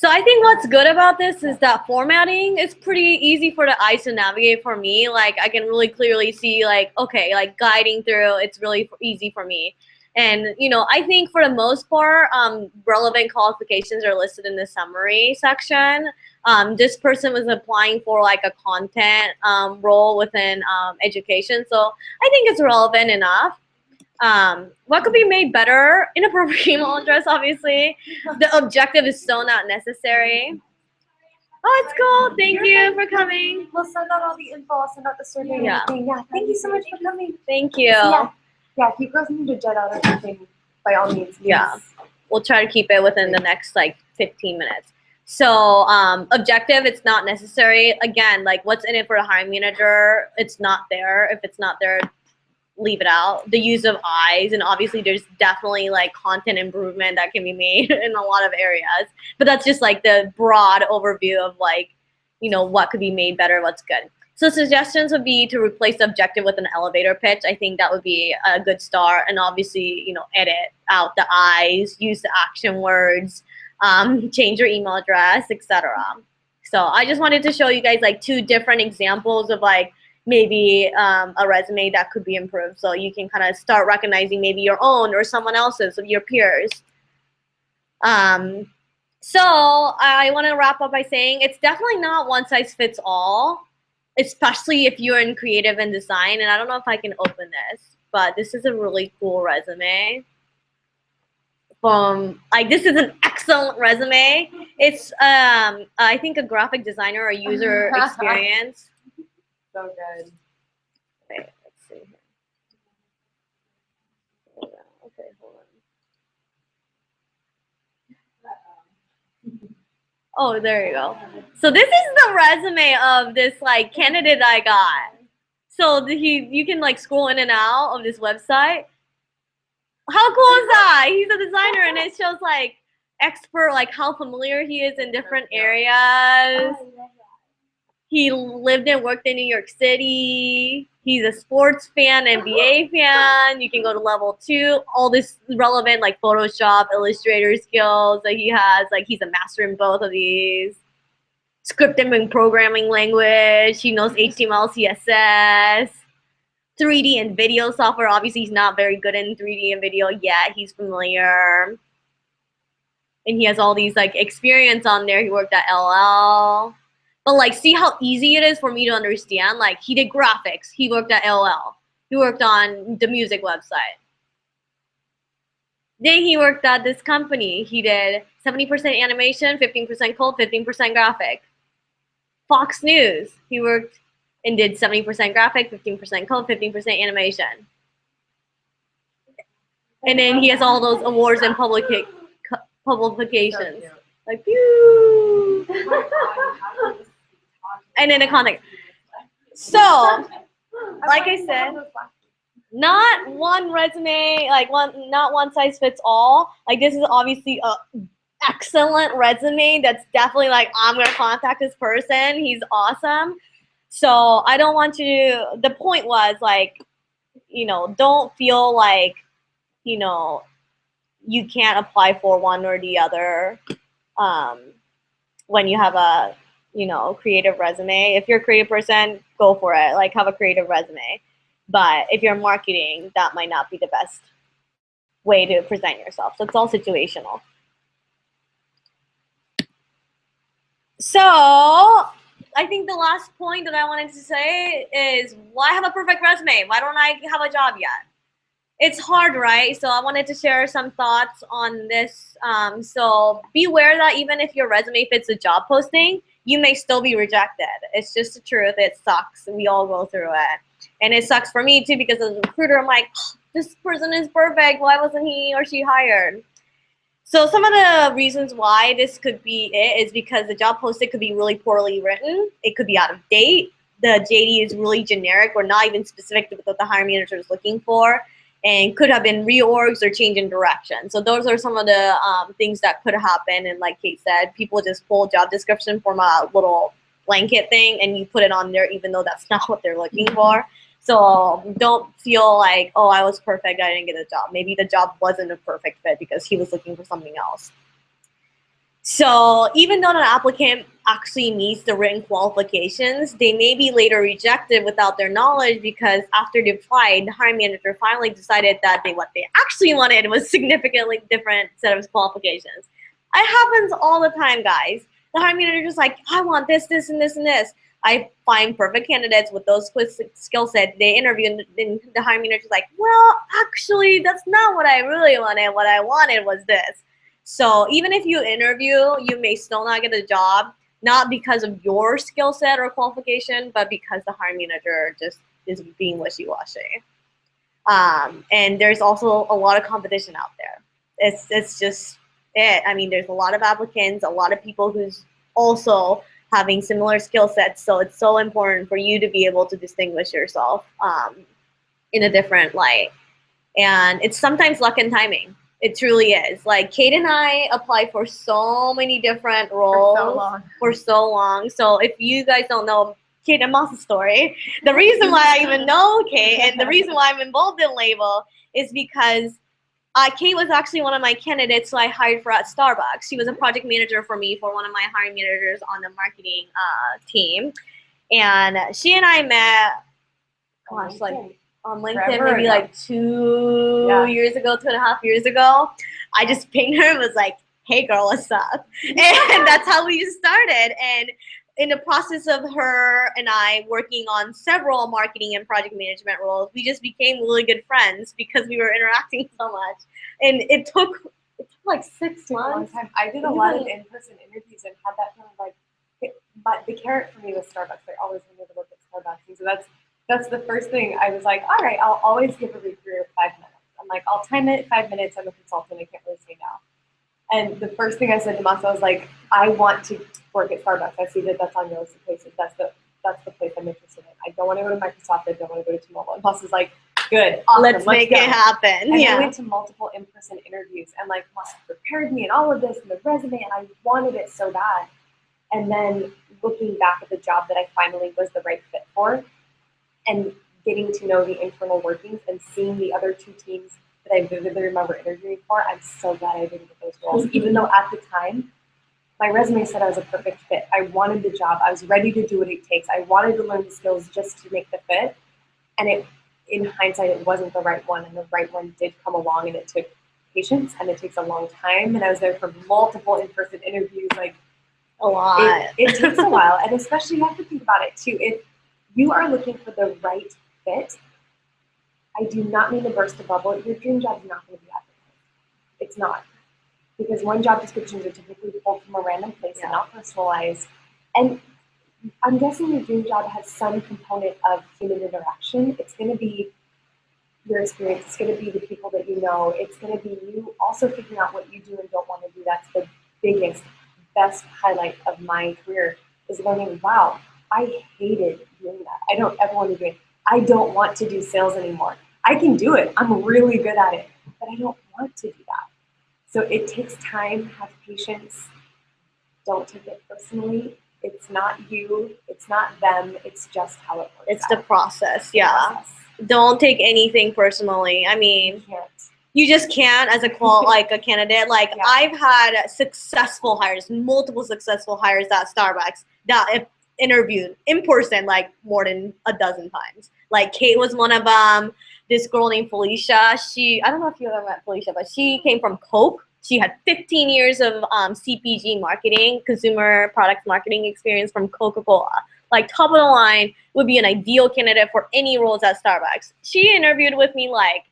I think what's good about this is that formatting is pretty easy for the eyes to navigate for me. Like I can really clearly see like, okay, like guiding through, it's really easy for me. And, you know, I think for the most part, relevant qualifications are listed in the summary section. This person was applying for like a content role within education. So I think it's relevant enough. What could be made better? Inappropriate email address, obviously. The objective is so not necessary. Oh, it's cool. Thank you for coming. We'll send out all the info. I'll send out the survey and Yeah. everything. Yeah, thank you so much for coming. Thank you. Yeah, if you girls need to jet out or something, by all means, please. Yeah. We'll try to keep it within the next like 15 minutes. So objective, it's not necessary. Again, like what's in it for the hiring manager, it's not there. If it's not there, leave it out. The use of eyes, and obviously there's definitely like content improvement that can be made in a lot of areas. But that's just like the broad overview of like, you know, what could be made better, what's good. So suggestions would be to replace the objective with an elevator pitch. I think that would be a good start. And obviously, you know, edit out the eyes, use the action words, change your email address, etc. So I just wanted to show you guys like 2 different examples of like maybe a resume that could be improved. So you can kind of start recognizing maybe your own or someone else's, of your peers. So I want to wrap up by saying it's definitely not one size fits all, especially if you're in creative and design. And I don't know if I can open this, but this is a really cool resume. This is an excellent resume. It's I think a graphic designer or user experience. So good. Okay, let's see here. Okay, hold on. Oh, there you go. So this is the resume of this like candidate I got. So you can like scroll in and out of this website. How cool is that? He's a designer, and it shows like expert, like how familiar he is in different areas. He lived and worked in New York City. He's a sports fan, NBA fan. You can go to level 2. All this relevant like Photoshop, Illustrator skills that he has. Like he's a master in both of these. Scripting and programming language. He knows HTML, CSS. 3D and video software. Obviously, he's not very good in 3D and video yet. He's familiar. And he has all these like experience on there. He worked at LL. But like, see how easy it is for me to understand? Like, he did graphics. He worked at LL. He worked on the music website. Then he worked at this company. He did 70% animation, 15% code, 15% graphic. Fox News. He worked and did 70% graphic, 15% code, 15% animation. And then he has all those awards and publications. So Like, pew! And then the content. So, like I said, not one resume, not one size fits all. Like, this is obviously a excellent resume that's definitely like, I'm gonna contact this person. He's awesome. So I don't want you to, the point was like, don't feel like, you can't apply for one or the other when you have a, creative resume. If you're a creative person, go for it. Like, have a creative resume. But if you're marketing, that might not be the best way to present yourself. So it's all situational. So I think the last point that I wanted to say is, why have a perfect resume? Why don't I have a job yet? It's hard, right? So I wanted to share some thoughts on this. So beware that even if your resume fits a job posting, you may still be rejected. It's just the truth. It sucks. We all go through it. And it sucks for me too, because as a recruiter, I'm like, oh, this person is perfect. Why wasn't he or she hired? So some of the reasons why this could be it is because the job posting could be really poorly written. It could be out of date. The JD is really generic or not even specific to what the hiring manager is looking for, and could have been reorgs or change in direction. So those are some of the things that could happen. And like Kate said, people just pull job description from a little blanket thing and you put it on there even though that's not what they're looking for. So don't feel like, oh, I was perfect, I didn't get a job. Maybe the job wasn't a perfect fit because he was looking for something else. So even though an applicant actually meets the written qualifications, they may be later rejected without their knowledge, because after they applied, the hiring manager finally decided that what they actually wanted was significantly different set of qualifications. It happens all the time, guys. The hiring manager is like, I want this, this, and this, and this. I find perfect candidates with those skill sets. They interview, and then the hiring manager is like, well, actually, that's not what I really wanted. What I wanted was this. So even if you interview, you may still not get a job, not because of your skill set or qualification, but because the hiring manager just is being wishy-washy. And there's also a lot of competition out there. It's just it. I mean, there's a lot of applicants, a lot of people who's also having similar skill sets. So it's so important for you to be able to distinguish yourself in a different light. And it's sometimes luck and timing. It truly is. Like, Kate and I applied for so many different roles for so long. So if you guys don't know Kate and Maasa's story, the reason why I even know Kate and the reason why I'm involved in LEVO is because Kate was actually one of my candidates who I hired for at Starbucks. She was a project manager for me, for one of my hiring managers on the marketing team. And she and I met, gosh, like on LinkedIn, maybe like 2 years ago, 2.5 years ago. I just pinged her and was like, hey girl, what's up? And that's how we started. And in the process of her and I working on several marketing and project management roles, we just became really good friends because we were interacting so much. And it took like 6 A long months. time. I did a lot of in-person interviews and had that kind of like, but the carrot for me was Starbucks. I always wanted to work at Starbucks, and so that's the first thing. I was like, all right, I'll always give a recruiter 5 minutes. I'm like, I'll time it 5 minutes. I'm a consultant. I can't really say no. And the first thing I said to Maasa was like, I want to work at Starbucks. I see that that's on your list of places. That's the place I'm interested in. I don't want to go to Microsoft. I don't want to go to T-Mobile. And Maasa's like, good, awesome, Let's make go. it happen. And Yeah. I went to multiple in-person interviews, and like Maasa prepared me and all of this and the resume, and I wanted it so bad. And then looking back at the job that I finally was the right fit for, and getting to know the internal workings and seeing the other 2 teams that I vividly remember interviewing for, I'm so glad I didn't get those roles. Even though at the time, my resume said I was a perfect fit. I wanted the job. I was ready to do what it takes. I wanted to learn the skills just to make the fit. And in hindsight, it wasn't the right one. And the right one did come along, and it took patience, and it takes a long time. And I was there for multiple in-person interviews. Like, A lot. it takes a while. And especially, you have to think about it too. If you are looking for the right fit, I do not mean to burst a bubble. Your dream job is not going to be advertised. It's not. Because one job descriptions are typically pulled from a random place and not personalized. And I'm guessing your dream job has some component of human interaction. It's going to be your experience. It's going to be the people that you know. It's going to be you also figuring out what you do and don't want to do. That's the biggest, best highlight of my career, is learning, wow, I hated doing that. I don't ever want to do it. I don't want to do sales anymore. I can do it. I'm really good at it, but I don't want to do that. So it takes time. Have patience. Don't take it personally. It's not you. It's not them. It's just how it works. It's the process. Yeah. Don't take anything personally. I mean, you just can't as a like a candidate. Like I've had successful hires, multiple successful hires at Starbucks that if interviewed in person like more than a dozen times. Like Kate was one of them. This girl named Felicia, I don't know if you ever met Felicia, but she came from Coke. She had 15 years of CPG marketing, consumer products marketing experience from Coca-Cola. Like top of the line, would be an ideal candidate for any roles at Starbucks. She interviewed with me like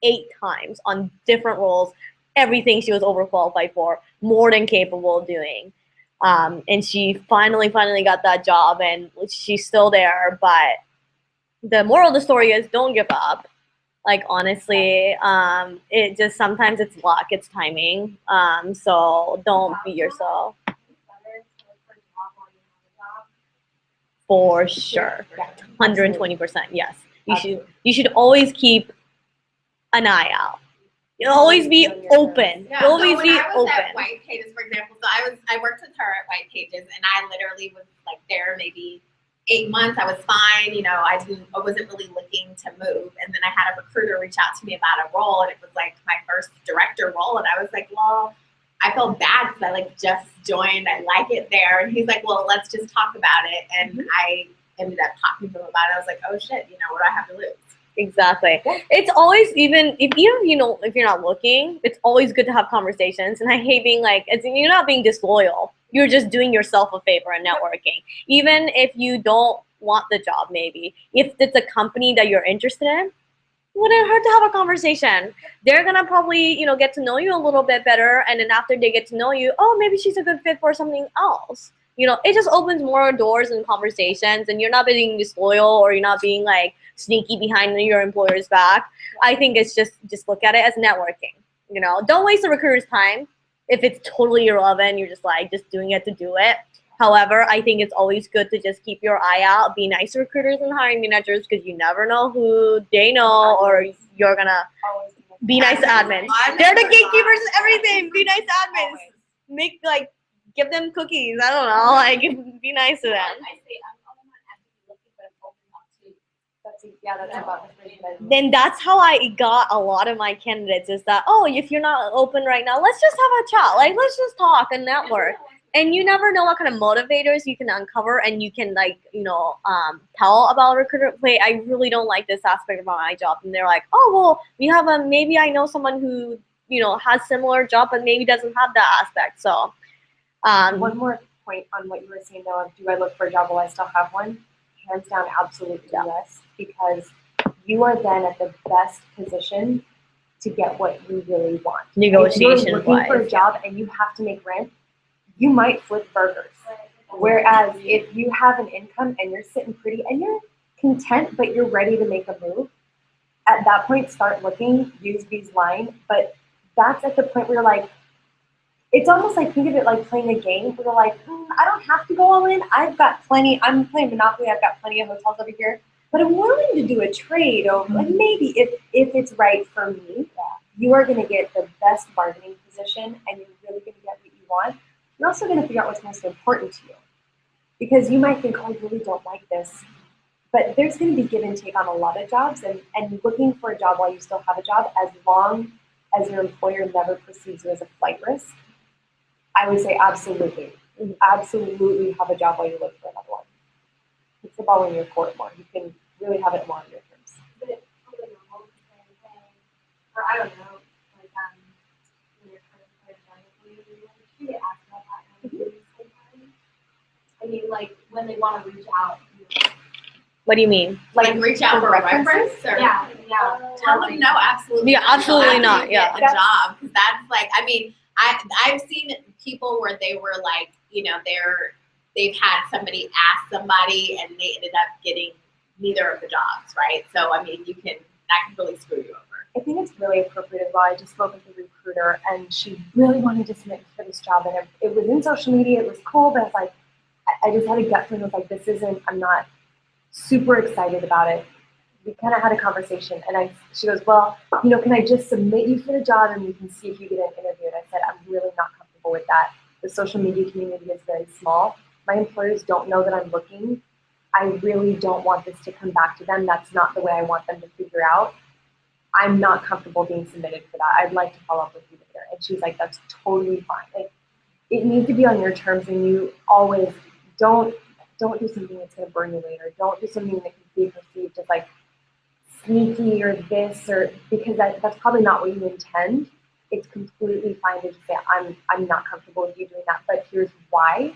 8 times on different roles, everything she was overqualified for, more than capable of doing. And she finally got that job, and she's still there. But the moral of the story is don't give up. Like honestly, it just sometimes it's luck, it's timing. So don't beat yourself. For sure, 120%. Yes, you should always keep an eye out. You'll always be open. Yeah, You'll always so be when I was open. at White Pages, for example, so I worked with her at White Pages, and I literally was like there maybe 8 months. I was fine, I wasn't really looking to move, and then I had a recruiter reach out to me about a role, and it was like my first director role, and I was like, well, I felt bad because I like just joined. I like it there, and he's like, well, let's just talk about it, and I ended up talking to him about it. I was like, oh shit, what do I have to lose? Exactly. It's always, even if you're not looking, it's always good to have conversations. And I hate being like, you're not being disloyal. You're just doing yourself a favor and networking. Even if you don't want the job, maybe if it's a company that you're interested in, wouldn't hurt to have a conversation. They're gonna probably get to know you a little bit better, and then after they get to know you, oh, maybe she's a good fit for something else. It just opens more doors and conversations, and you're not being disloyal, or you're not being like sneaky behind your employer's back. I think it's just look at it as networking. Don't waste the recruiter's time if it's totally irrelevant. You're just doing it to do it. However, I think it's always good to just keep your eye out, be nice to recruiters and hiring managers, because you never know who they know, or you're gonna be nice to admins. They're the gatekeepers and everything. Be nice to admins. Give them cookies. I don't know. Be nice to them. I say I'm not actively looking, but I'm open up to. That's about the phrase. Then that's how I got a lot of my candidates, is that, oh, if you're not open right now, let's just have a chat. Let's just talk and network. And you never know what kind of motivators you can uncover, and you can tell about a recruiter. Wait, I really don't like this aspect of my job. And they're like, oh, well, maybe I know someone who, has similar job but maybe doesn't have that aspect. So One more point on what you were saying though, of do I look for a job while I still have one? Hands down, absolutely yes, because you are then at the best position to get what you really want. negotiation If you're looking for a wise. job and you have to make rent, you might flip burgers. Whereas if you have an income and you're sitting pretty and you're content but you're ready to make a move, at that point start looking, use V's line. But that's at the point where you're like, it's almost like, think of it like playing a game where you're like, I don't have to go all in. I'm playing Monopoly, I've got plenty of hotels over here, but I'm willing to do a trade over, like maybe if it's right for me, you are gonna get the best bargaining position and you're really gonna get what you want. You're also gonna figure out what's most important to you. Because you might think, oh, I really don't like this. But there's gonna be give and take on a lot of jobs, and looking for a job while you still have a job, as long as your employer never perceives you as a flight risk, I would say absolutely. Absolutely have a job while you look for another one. It's the ball in your court more. You can really have it more on your terms. But it's totally normal to say, hey, or I don't know, like when you're kind of you get asked about that kind of thing sometimes. I mean, like when they want to reach out. What do you mean? Like reach out for a reference? Or Yeah. tell them no, absolutely. Yeah, not. absolutely Until after not, you get yeah. a job, 'cause that's like, I mean, I've seen people where they were like, they've had somebody ask somebody and they ended up getting neither of the jobs, right? So I mean, that can really screw you over. I think it's really appropriate as well. I just spoke with a recruiter and she really wanted to submit for this job, and it was in social media, it was cool, but it's like, I just had a gut feeling, I was like, I'm not super excited about it. We kind of had a conversation and she goes, well, can I just submit you for the job and we can see if you get an interview? And I said, I'm really not comfortable with that. The social media community is very small. My employers don't know that I'm looking. I really don't want this to come back to them. That's not the way I want them to figure out. I'm not comfortable being submitted for that. I'd like to follow up with you later. And she was like, that's totally fine. Like, it needs to be on your terms, and you always don't do something that's going to burn you later. Don't do something that can be perceived as like sneaky or this, or because that's probably not what you intend. It's completely fine to just say, I'm not comfortable with you doing that, but here's why.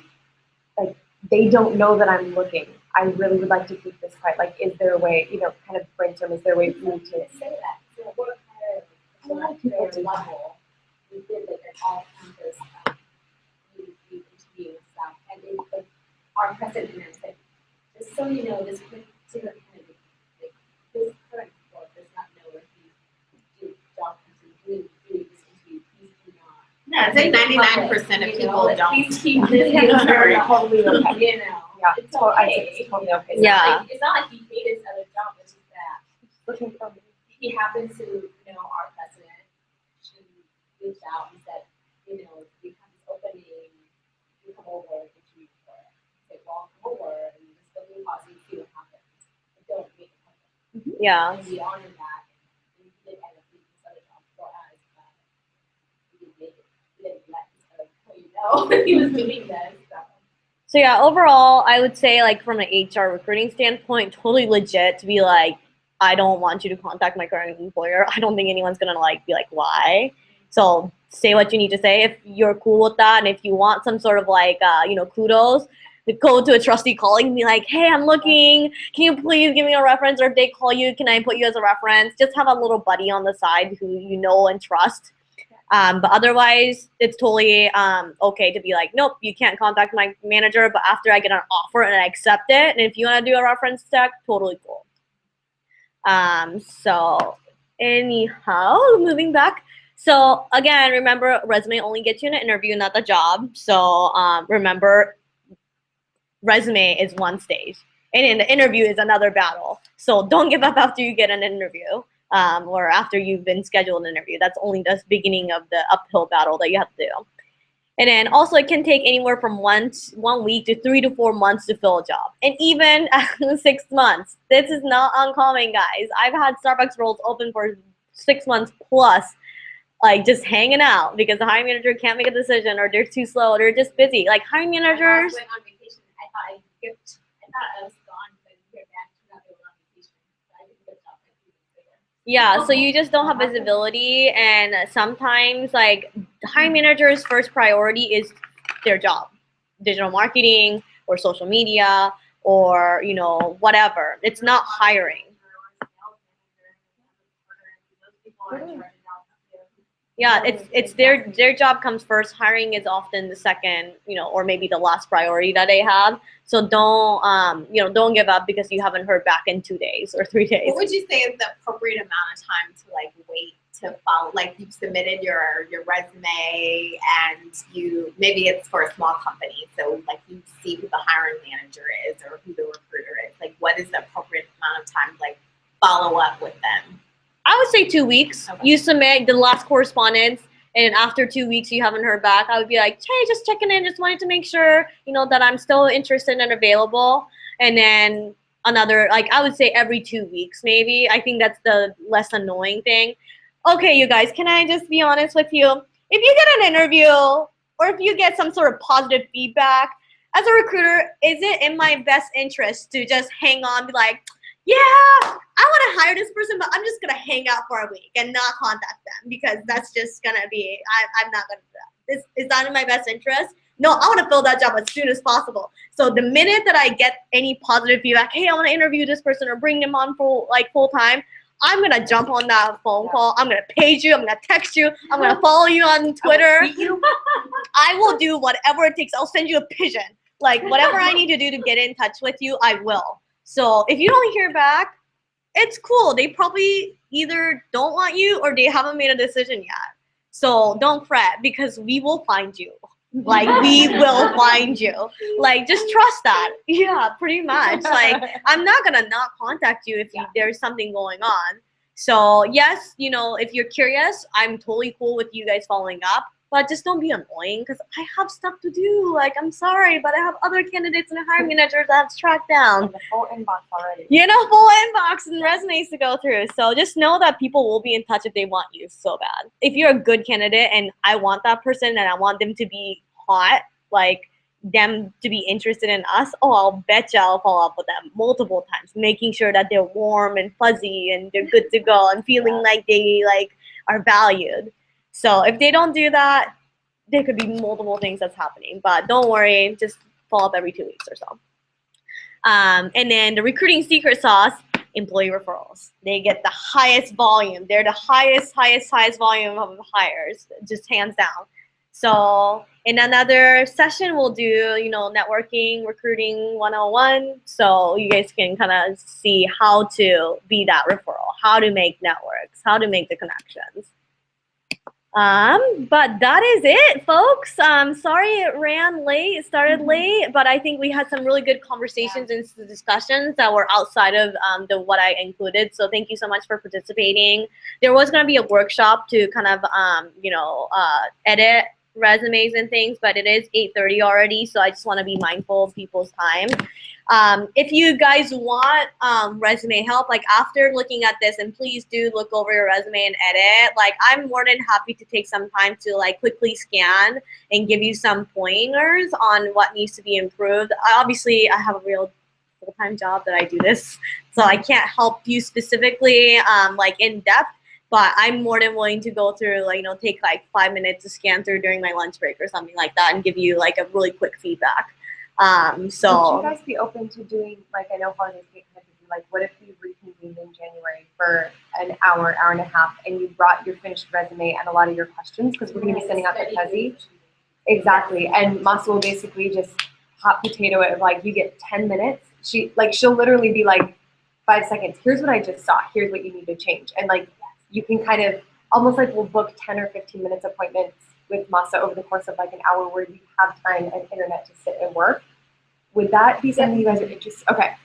Like, they don't know that I'm looking. I really would like to keep this quiet. Like, is there a way, kind of brainstorm, is there a way for me to say that? So what a lot of people do that. level we did like an all-campus interview and stuff, and our president said, just so you know, this particular candidate, like this current board does not know if you do job hunting, doing this interview, please do not. Yeah, I'd say 99% of people don't. Please keep this very Totally okay. Yeah, it's I'd say okay. it's totally okay. Yeah. Like, it's not like he hated his other job, it's just that Looking for me. he happened to know our president. She reached out and said, we have this opening, you come over and interview for it. Say, well, come over and just go through the process and see what happens. But don't make it happen. Yeah. And we honor that. And he did end up leaving this other job for us, but he didn't make it. He didn't let his other employee know he was doing this. So yeah, overall, I would say like from an HR recruiting standpoint, totally legit to be like, I don't want you to contact my current employer. I don't think anyone's gonna be like, why? So say what you need to say if you're cool with that, and if you want some sort of kudos, go to a trusty colleague and be like, hey, I'm looking. Can you please give me a reference? Or if they call you, can I put you as a reference? Just have a little buddy on the side who you know and trust. But otherwise, it's totally okay to be like, nope, you can't contact my manager, but after I get an offer and I accept it, and if you want to do a reference check, totally cool. So anyhow, moving back. So again, remember, resume only gets you an interview, not the job. So remember, resume is one stage, and in the interview is another battle. So don't give up after you get an interview. Or after you've been scheduled an interview. That's only the beginning of the uphill battle that you have to do. And then also it can take anywhere from 1 week to 3 to 4 months to fill a job. And even 6 months. This is not uncommon, guys. I've had Starbucks roles open for 6 months plus, like just hanging out because the hiring manager can't make a decision, or they're too slow, or they're just busy. Like hiring managers. I went on vacation. I thought I was gone, but we were back. Not they were on vacation. So I didn't get a job like 3 weeks later. Yeah, so you just don't have visibility, and sometimes like the hiring manager's first priority is their job, digital marketing or social media or whatever. It's not hiring. Yeah, it's their job comes first. Hiring is often the second, or maybe the last priority that they have. So don't give up because you haven't heard back in 2 days or 3 days. What would you say is the appropriate amount of time to like wait to follow? Like you've submitted your resume and maybe it's for a small company, so like you see who the hiring manager is or who the recruiter is. Like what is the appropriate amount of time to like follow up with them? I would say 2 weeks. Okay. You submit the last correspondence, and after 2 weeks you haven't heard back. I would be like, hey, just checking in. Just wanted to make sure, that I'm still interested and available. And then another, like I would say every 2 weeks maybe. I think that's the less annoying thing. Okay, you guys, can I just be honest with you? If you get an interview or if you get some sort of positive feedback, as a recruiter, is it in my best interest to just hang on, be like, yeah, I want to hire this person, but I'm just going to hang out for a week and not contact them because that's just going to be, I'm not going to do that. Is that in my best interest? No, I want to fill that job as soon as possible. So the minute that I get any positive feedback, hey, I want to interview this person or bring them on for like full time, I'm going to jump on that phone call. I'm going to page you. I'm going to text you. I'm going to follow you on Twitter. I will do whatever it takes. I'll send you a pigeon. Like whatever I need to do to get in touch with you, I will. So if you don't hear back, it's cool. They probably either don't want you or they haven't made a decision yet. So don't fret because we will find you. Like we will find you. Like just trust that. Yeah, pretty much. Like I'm not gonna not contact you if there's something going on. So yes, if you're curious, I'm totally cool with you guys following up. But just don't be annoying because I have stuff to do. Like, I'm sorry, but I have other candidates and hiring managers I have to track down. And the full inbox already. Full inbox and resumes to go through. So just know that people will be in touch if they want you so bad. If you're a good candidate and I want that person and I want them to be hot, like them to be interested in us, I'll betcha I'll follow up with them multiple times, making sure that they're warm and fuzzy and they're good to go and feeling like they are valued. So if they don't do that, there could be multiple things that's happening. But don't worry, just follow up every 2 weeks or so. And then the recruiting secret sauce, employee referrals. They get the highest volume. They're the highest volume of hires, just hands down. So in another session, we'll do, networking, recruiting 101. So you guys can kind of see how to be that referral, how to make networks, how to make the connections. But that is it, folks. Sorry it started late, but I think we had some really good conversations and discussions that were outside of what I included. So thank you so much for participating. There was going to be a workshop to kind of, edit resumes and things, but it is 8:30 already, so I just want to be mindful of people's time. If you guys want resume help, like after looking at this, and please do look over your resume and edit. Like I'm more than happy to take some time to quickly scan and give you some pointers on what needs to be improved. Obviously, I have a real full-time job that I do this, so I can't help you specifically in depth. But I'm more than willing to go through, take 5 minutes to scan through during my lunch break or something like that and give you a really quick feedback. Would you guys be open to doing, I know holidays get kind of busy, what if we reconvened in January for an hour and a half, and you brought your finished resume and a lot of your questions, because we're going to be sending out the Prezi. Exactly, and Maasa will basically just hot potato it of you get 10 minutes. She'll literally be 5 seconds. Here's what I just saw. Here's what you need to change, and you can kind of almost we'll book 10 or 15 minutes appointments with Maasa over the course of an hour where you have time and internet to sit and work. Would that be something you guys are interested? Okay.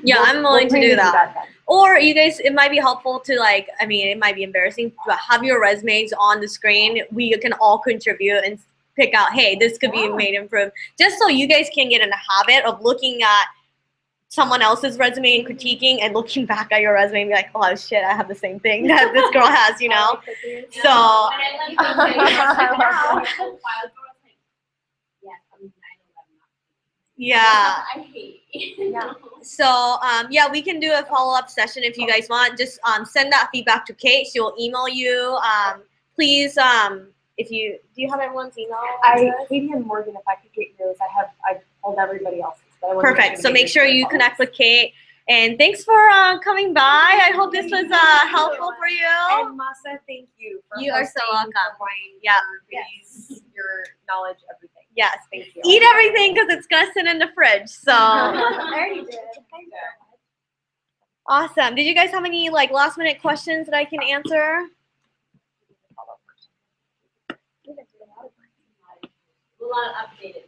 Yeah, I'm willing to do that. Or you guys, it might be helpful to it might be embarrassing, but have your resumes on the screen. We can all contribute and pick out, hey, this could be made improved. Just so you guys can get in the habit of looking at someone else's resume and critiquing and looking back at your resume and be like, oh shit, I have the same thing that this girl has, So. Yeah. I hate. Yeah. So yeah, we can do a follow-up session if you guys want. Just send that feedback to Kate. She will email you. Please, if you do you have everyone's email? Katie and Morgan, if I could get yours, I've told everybody else's. But I wanna Perfect. So to make get sure yours you first. connect with Kate. And thanks for coming by. I hope this was helpful for you. And Maasa, thank you for You are so hosting, welcome. for wine, Yeah. your goodies, your knowledge, everything. Yes. Thank you. Eat everything because it's gonna sit in the fridge. So I already did. Thank you. awesome. Did you guys have any like last minute questions that I can answer? A lot of updated